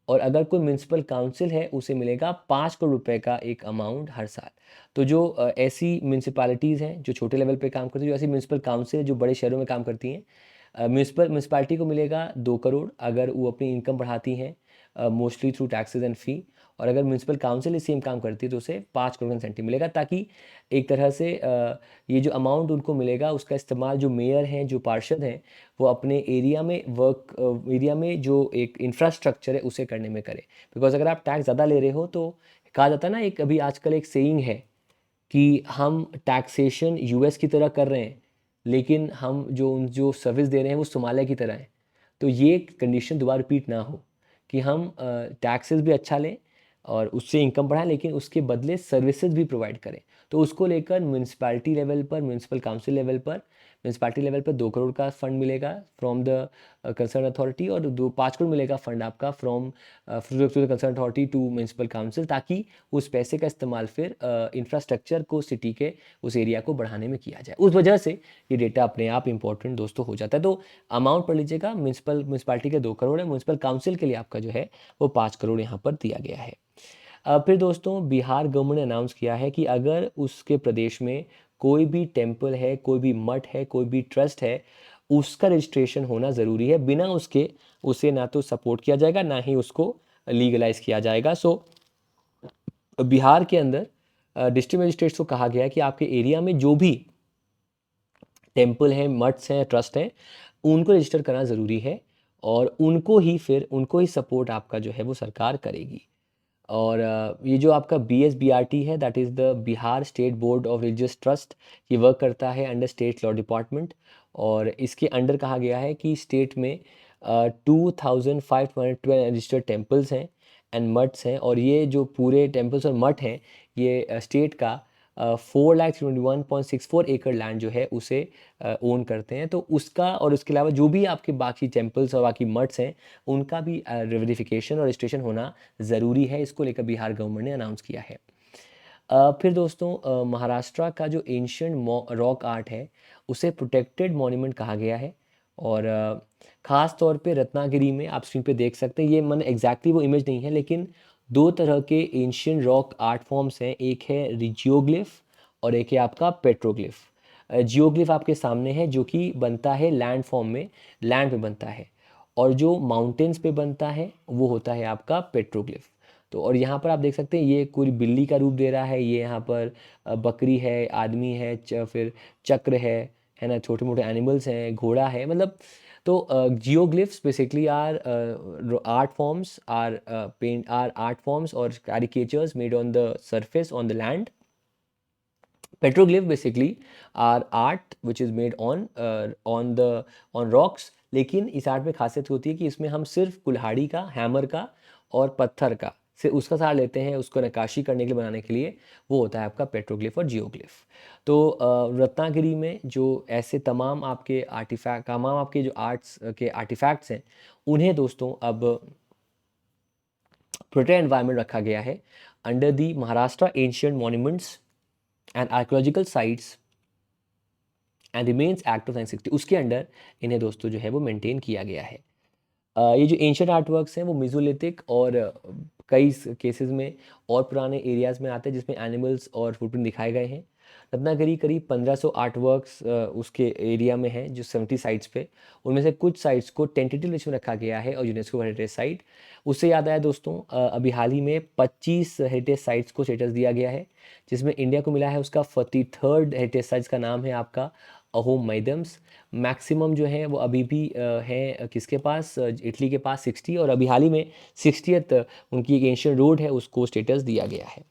और अगर कोई म्यूनसिपल काउंसिल है उसे मिलेगा 5 करोड़ रुपए का एक अमाउंट हर साल। तो जो ऐसी म्यूनसिपालिटीज़ हैं जो छोटे लेवल पे काम करती हैं, जो ऐसी म्यूनसिपल काउंसिल जो बड़े शहरों में काम करती हैं, म्यूनसिपालिटी को मिलेगा 2 करोड़ अगर वो अपनी इनकम बढ़ाती हैं mostly through taxes and fee. और अगर म्यूनसिपल काउंसिल सेम काम करती है तो उसे 5 करोड़ का इंसेंटिव मिलेगा, ताकि एक तरह से ये जो अमाउंट उनको मिलेगा उसका इस्तेमाल जो मेयर हैं, जो पार्षद हैं, वो अपने एरिया में जो एक इंफ्रास्ट्रक्चर है उसे करने में करें। बिकॉज अगर आप टैक्स ज़्यादा ले रहे हो तो कहा जाता है ना, एक अभी आजकल एक सेइंग है कि हम टैक्सेशन US की तरह कर रहे हैं, लेकिन हम जो सर्विस दे रहे हैं वो सोमालिया की तरह है। तो ये कंडीशन दोबारा रिपीट ना हो कि हम टैक्सेस भी अच्छा लें और उससे इनकम बढ़ाएं, लेकिन उसके बदले सर्विसेज भी प्रोवाइड करें। तो उसको लेकर म्यूनसिपैलिटी लेवल पर, म्यूनसिपल काउंसिल लेवल पर, म्यूनसिपैलिटी लेवल पर 2 करोड़ का फंड मिलेगा फ्रॉम द कंसर्न अथॉरिटी, और 5 करोड़ मिलेगा फंड आपका from to the concern authority to municipal council, ताकि उस पैसे का इस्तेमाल फिर इंफ्रास्ट्रक्चर को, सिटी के उस एरिया को बढ़ाने में किया जाए। उस वजह से ये डेटा अपने आप इंपॉर्टेंट दोस्तों हो जाता है। तो अमाउंट पढ़ लीजिएगा, म्यूनसिपालिटी के 2 करोड़ है, म्यूनसिपल काउंसिल के लिए आपका जो है वो 5 करोड़ यहाँ पर दिया गया है। फिर दोस्तों बिहार गवर्नमेंट ने अनाउंस किया है कि अगर उसके प्रदेश में कोई भी टेम्पल है, कोई भी मठ है, कोई भी ट्रस्ट है, उसका रजिस्ट्रेशन होना ज़रूरी है। बिना उसके उसे ना तो सपोर्ट किया जाएगा, ना ही उसको लीगलाइज किया जाएगा। सो बिहार के अंदर डिस्ट्रिक्ट मजिस्ट्रेट्स को कहा गया है कि आपके एरिया में जो भी टेम्पल हैं, मठ्स हैं, ट्रस्ट हैं, उनको रजिस्टर करना ज़रूरी है, और उनको ही सपोर्ट आपका जो है वो सरकार करेगी। और ये जो आपका BSBRT है, that is the Bihar state board of religious trust, ये वर्क करता है अंडर स्टेट लॉ डिपार्टमेंट। और इसके अंडर कहा गया है कि स्टेट में 2512 रजिस्टर्ड टेम्पल्स हैं एंड मठ्स हैं, और ये जो पूरे टेम्पल्स और मठ हैं, ये स्टेट का 4,21.64 एकड़ लैंड जो है उसे ओन करते हैं। तो उसका और उसके अलावा जो भी आपके बाकी टेम्पल्स और बाकी मठ्स हैं, उनका भी वेरिफिकेशन और रजिस्ट्रेशन होना ज़रूरी है। इसको लेकर बिहार गवर्नमेंट ने अनाउंस किया है। फिर दोस्तों महाराष्ट्र का जो एंशियंट रॉक आर्ट है उसे प्रोटेक्टेड मॉन्यूमेंट कहा गया है। और ख़ास तौर पे रत्नागिरी में आप स्क्रीन पे देख सकते हैं, ये मन एग्जैक्टली वो इमेज नहीं है, लेकिन 2 तरह के एंशियंट रॉक आर्ट फॉर्म्स हैं, एक है जियोग्लिफ और एक है आपका पेट्रोग्लिफ। जियोग्लिफ आपके सामने है जो कि बनता है लैंड फॉर्म में, लैंड पे बनता है, और जो माउंटेन्स पे बनता है वो होता है आपका पेट्रोग्लिफ। तो और यहाँ पर आप देख सकते हैं ये पूरी बिल्ली का रूप दे रहा है, ये यहाँ पर बकरी है, आदमी है, फिर चक्र है ना, छोटे मोटे एनिमल्स हैं, घोड़ा है, मतलब तो geoglyphs basically are art forms, are paint, are art forms और caricatures made on the surface on the land. Petroglyph basically are art which is made on rocks. लेकिन इस आर्ट में खासियत होती है कि इसमें हम सिर्फ कुल्हाड़ी का, हैमर का और पत्थर का से उसका सहारा लेते हैं उसको नक्काशी करने के लिए, बनाने के लिए। वो होता है आपका पेट्रोग्लिफ और जियोग्लिफ। तो रत्नागिरी में जो ऐसे तमाम आपके आर्टिफैक्ट, तमाम आपके जो आर्ट्स के आर्टिफैक्ट्स हैं, उन्हें दोस्तों अब प्रोटेक्टेड एनवायरनमेंट रखा गया है under the Maharashtra ancient monuments and archaeological sites and remains act of 1960। उसके अंडर इन्हें दोस्तों जो है वो मेंटेन किया गया है। ये जो एंशियंट आर्टवर्क्स हैं वो मिज़ोलिथिक और कई केसेस में और पुराने एरियाज़ में आते हैं जिसमें एनिमल्स और फुटप्रिंट दिखाए गए हैं। रत्नागिरी करीब 1500 आर्टवर्क्स उसके एरिया में हैं जो 70 साइट्स पे। उनमें से कुछ साइट्स को टेंटेटिव लिस्ट में रखा गया है और यूनेस्को हेरिटेज साइट। उससे याद आया दोस्तों, अभी हाल ही में 25 हेरिटेज साइट्स को स्टेटस दिया गया है, जिसमें इंडिया को मिला है उसका 43rd हेरिटेज साइट्स का नाम है आपका अहोम मैडम्स। मैक्सिमम जो है वो अभी भी है किसके पास, इटली के पास 60, और अभी हाल ही में 60th उनकी एक एंशियंट रोड है उसको स्टेटस दिया गया है।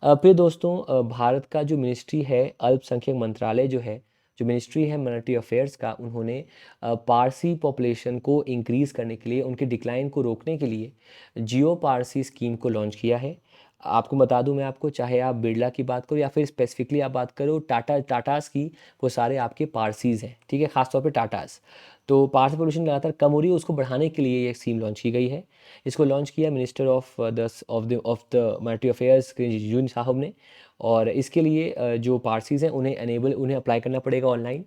फिर दोस्तों भारत का जो मिनिस्ट्री है अल्पसंख्यक मंत्रालय जो है, जो मिनिस्ट्री है मिलिट्री अफेयर्स का, उन्होंने पारसी पॉपुलेशन को इंक्रीज़ करने के लिए, उनके डिक्लाइन को रोकने के लिए जियो पारसी स्कीम को लॉन्च किया है। आपको बता दूं मैं आपको, चाहे आप बिरला की बात करो या फिर स्पेसिफिकली आप बात करो टाटास की, वो सारे आपके पारसीज़ हैं, ठीक है, खासतौर पे टाटास। तो पारसी पॉपुलेशन लगातार कम हो रही है, उसको बढ़ाने के लिए ये स्कीम लॉन्च की गई है। इसको लॉन्च किया minister of the military affairs जून साहब ने। और इसके लिए जो पारसीज़ हैं उन्हें अप्लाई करना पड़ेगा ऑनलाइन,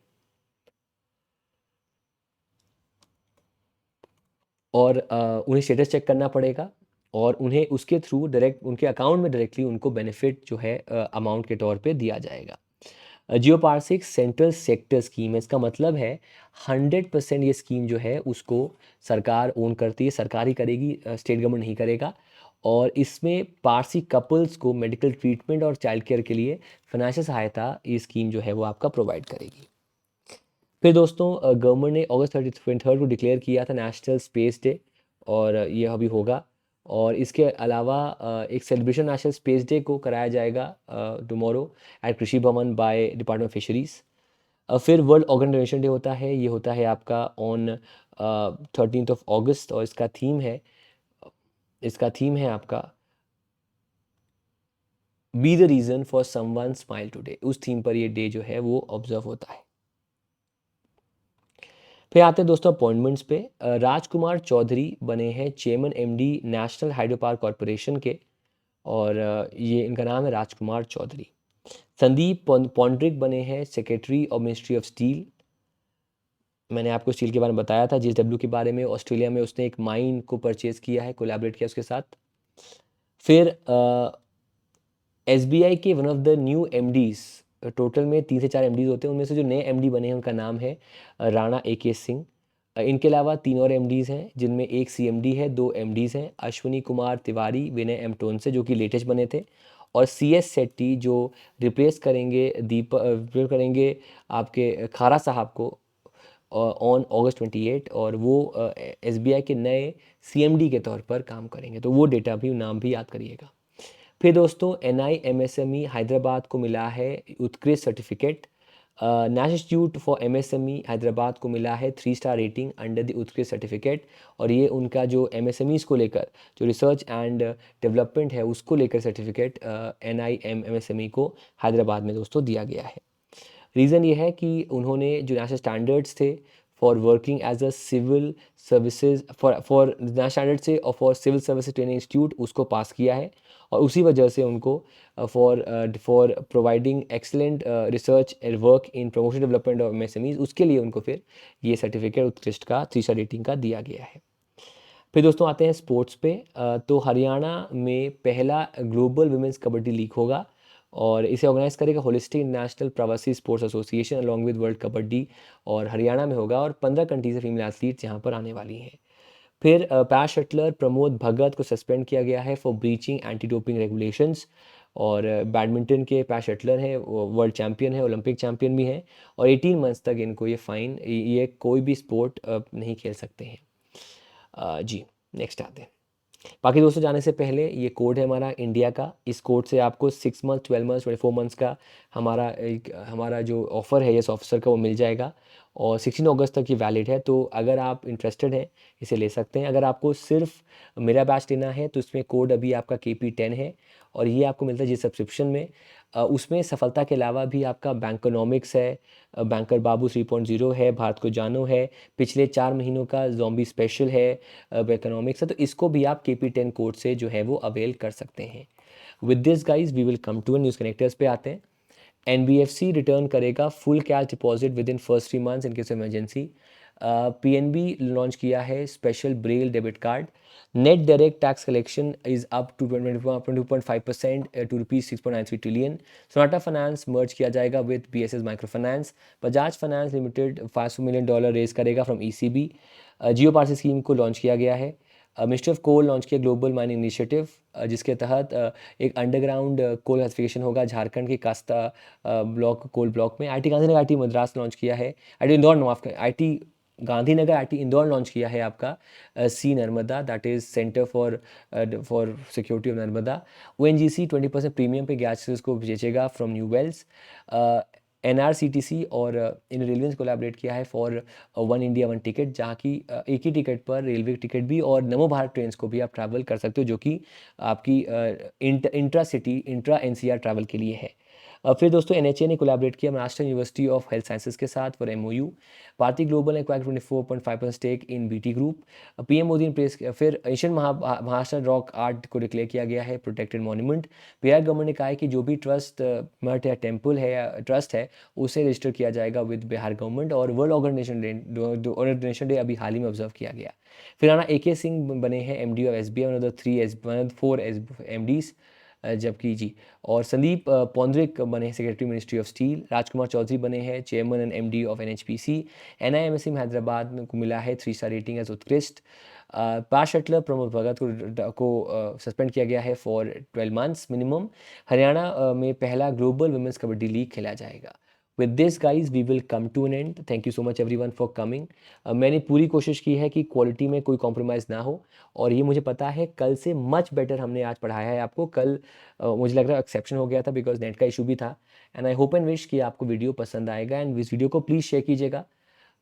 और उन्हें स्टेटस चेक करना पड़ेगा, और उन्हें उसके थ्रू डायरेक्ट उनके अकाउंट में डायरेक्टली उनको बेनिफिट जो है अमाउंट के तौर पे दिया जाएगा। जियो पारसिक सेंट्रल सेक्टर स्कीम है, इसका मतलब है 100% ये स्कीम जो है उसको सरकार ओन करती है, सरकार ही करेगी, स्टेट गवर्नमेंट नहीं करेगा। और इसमें पारसी कपल्स को मेडिकल ट्रीटमेंट और चाइल्ड केयर के लिए फाइनेंशियल सहायता ये स्कीम जो है वो आपका प्रोवाइड करेगी। फिर दोस्तों गवर्नमेंट ने अगस्त 23rd को डिक्लेयर किया था नेशनल स्पेस डे, और ये अभी होगा। और इसके अलावा एक सेलिब्रेशन नेशनल स्पेस डे को कराया जाएगा टुमारो एट कृषि भवन बाय डिपार्टमेंट ऑफ फिशरीज। फिर वर्ल्ड ऑर्गन डोनेशन डे होता है, ये होता है आपका ऑन 13th अगस्त, और इसका थीम है आपका be the reason for someone smile today. उस थीम पर ये डे जो है वो ऑब्जर्व होता है। फिर आते हैं दोस्तों अपॉइंटमेंट्स पे। राजकुमार चौधरी बने हैं chairman MD national hydro power corporation के, और ये इनका नाम है राजकुमार चौधरी। संदीप पौंड्रिक बने हैं secretary of ministry of steel. मैंने आपको स्टील के बारे में बताया था, JSW के बारे में। ऑस्ट्रेलिया में उसने एक माइन को परचेज़ किया है, कोलैबोरेट किया उसके साथ। फिर SBI के one of the new MDs, total में 3 से 4 MDs होते हैं, उनमें से जो नए MD बने हैं उनका नाम है राणा AK सिंह। इनके अलावा 3 और MDs हैं, जिनमें एक CMD है, 2 MDs हैं, अश्विनी कुमार तिवारी, विनय M टोन से, जो कि लेटेस्ट बने थे, और CS सेट्टी जो रिप्लेस करेंगे आपके खारा साहब को ऑन अगस्त 28, और वो SBI के नए CMD के तौर पर काम करेंगे। तो वो डेटा भी, नाम भी याद करिएगा। फिर दोस्तों NIMSME हैदराबाद को मिला है उत्कृष्ट certificate. National institute for MSME Hyderabad को मिला है 3 स्टार रेटिंग अंडर द उत्कृष्ट सर्टिफिकेट। और ये उनका जो MSMEs को लेकर जो रिसर्च एंड डेवलपमेंट है उसको लेकर सर्टिफिकेट NIMSME को हैदराबाद में दोस्तों दिया गया है। रीज़न ये है कि उन्होंने जो नेशनल स्टैंडर्ड्स थे for working as a civil services for national standard से और for civil services training institute उसको पास किया है, और उसी वजह से उनको for providing excellent research and work in promotion development of MSMEs, उसके लिए उनको फिर ये सर्टिफिकेट उत्कृष्ट का 3 स्टार रेटिंग का दिया गया है। फिर दोस्तों आते हैं स्पोर्ट्स पे। तो हरियाणा में पहला ग्लोबल वुमेंस कबड्डी लीग होगा, और इसे ऑर्गेनाइज करेगा होलिस्टिक इंटरनेशनल प्रवासी sports association along with world kabaddi, और हरियाणा में होगा, और 15 कंट्री से फीमेल एथलीट्स यहाँ पर आने वाली हैं। फिर पैरा शटलर प्रमोद भगत को सस्पेंड किया गया है for breaching anti doping regulations. और बैडमिंटन के पैश शटलर हैं, वो वर्ल्ड चैम्पियन है, ओलंपिक चैम्पियन भी हैं, और 18 मंथ्स तक इनको ये कोई भी स्पोर्ट नहीं खेल सकते हैं। जी, नेक्स्ट आते हैं। बाकी दोस्तों जाने से पहले ये कोड है हमारा इंडिया का। इस कोड से आपको 6 मंथ, 12 मंथ्स, 24 मंथ्स का हमारा जो ऑफ़र है यस ऑफिसर का वो मिल जाएगा, और 16 अगस्त तक ये वैलिड है। तो अगर आप इंटरेस्टेड हैं इसे ले सकते हैं। अगर आपको सिर्फ मेरा बैच लेना है तो इसमें कोड अभी आपका KP10 है, और ये आपको मिलता है जिस सब्सक्रिप्शन में। उसमें सफलता के अलावा भी आपका बैंकोनॉमिक्स है, बैंकर बाबू 3.0 है, भारत को जानो है, पिछले 4 महीनों का ज़ॉम्बी स्पेशल है, इकोनॉमिक्स है। तो इसको भी आप KP10 कोड से जो है वो अवेल कर सकते हैं। With this guys we will come to news connectors पे आते हैं। NBFC रिटर्न करेगा full cash deposit within first 3 months in case emergency. PNB launch किया है special braille debit card. Net direct tax collection is up to 22.5% to ₹6.93 trillion. Sonata finance merge किया जाएगा with BSS micro finance. Bajaj finance limited $500 million raise करेगा from ECB। Jio Parsi scheme को लॉन्च किया गया है। मिनिस्ट्री ऑफ कोल लॉन्च किया ग्लोबल माइनिंग इनिशिएटिव, जिसके तहत एक अंडरग्राउंड कोल गैसिफिकेशन होगा झारखंड के कास्ता कोल ब्लॉक में। IT Gandhinagar, IT Madras launch किया है, IT इंदौर माफ कर IT Gandhinagar, IT Indore launch किया है आपका C Narmada, that is centre for security of Narmada. ONGC 20% premium पे गैसेस को बेचेगा फ्रॉम न्यू वेल्स। NRCTC और इन रेलवे से कोलैबोरेट किया है for one India one ticket, जहाँ की एक ही टिकट पर रेलवे टिकट भी और नमो भारत ट्रेन्स को भी आप ट्रैवल कर सकते हो, जो कि आपकी intra city, intra NCR travel के लिए है। फिर दोस्तों NHA ने कोलैबोरेट किया Maharashtra University of Health Sciences के साथ फॉर MOU। भारतीय ग्लोबल ने एक्वायर्ड 24.5% स्टेक इन BT ग्रुप। PM मोदी ने प्रेस किया। फिर एशियन महाराष्ट्र रॉक आर्ट को डिक्लेयर किया गया है प्रोटेक्टेड मॉन्यूमेंट। बिहार गवर्नमेंट ने कहा है कि जो भी ट्रस्ट मठ या टेम्पल है या ट्रस्ट है उसे रजिस्टर किया जाएगा विद बिहार गवर्नमेंट। और वर्ल्ड ऑर्गेनाइजेशन डे अभी हाल ही में ऑब्जर्व किया गया। फिर राणा AK सिंह बने हैं MD of SBI, one of 4 MDs, जबकि जी, और संदीप पौंद्रिक बने हैं सेक्रेटरी मिनिस्ट्री ऑफ स्टील। राजकुमार चौधरी बने हैं chairman and MD of NHPC। NIMSM Hyderabad को मिला है 3 स्टार रेटिंग एज उत्कृष्ट। पास शटलर प्रमोद भगत को सस्पेंड किया गया है फॉर 12 मंथ्स मिनिमम। हरियाणा में पहला ग्लोबल वुमेंस कबड्डी लीग खेला जाएगा। With this guys we will come to an end. Thank you so much everyone for coming. मैंने पूरी कोशिश की है कि क्वालिटी में कोई कॉम्प्रोमाइज़ ना हो, और ये मुझे पता है कल से मच बेटर हमने आज पढ़ाया है आपको। कल मुझे लग रहा है एक्सेप्शन हो गया था बिकॉज नेट का इशू भी था। And I hope and wish कि आपको वीडियो पसंद आएगा, एंड इस वीडियो को प्लीज़ शेयर कीजिएगा।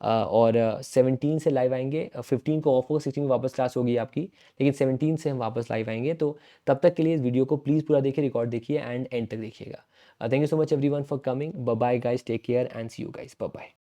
और 17 से लाइव आएंगे, 15 को ऑफ होगा, 16 में वापस क्लास होगी आपकी, लेकिन 17 से हम वापस लाइव आएंगे। तो तब तक के लिए इस वीडियो को प्लीज़ पूरा देखिए, रिकॉर्ड देखिए एंड एंड तक देखिएगा। Thank you so much everyone for coming. Bye bye guys, take care and see you guys, bye bye.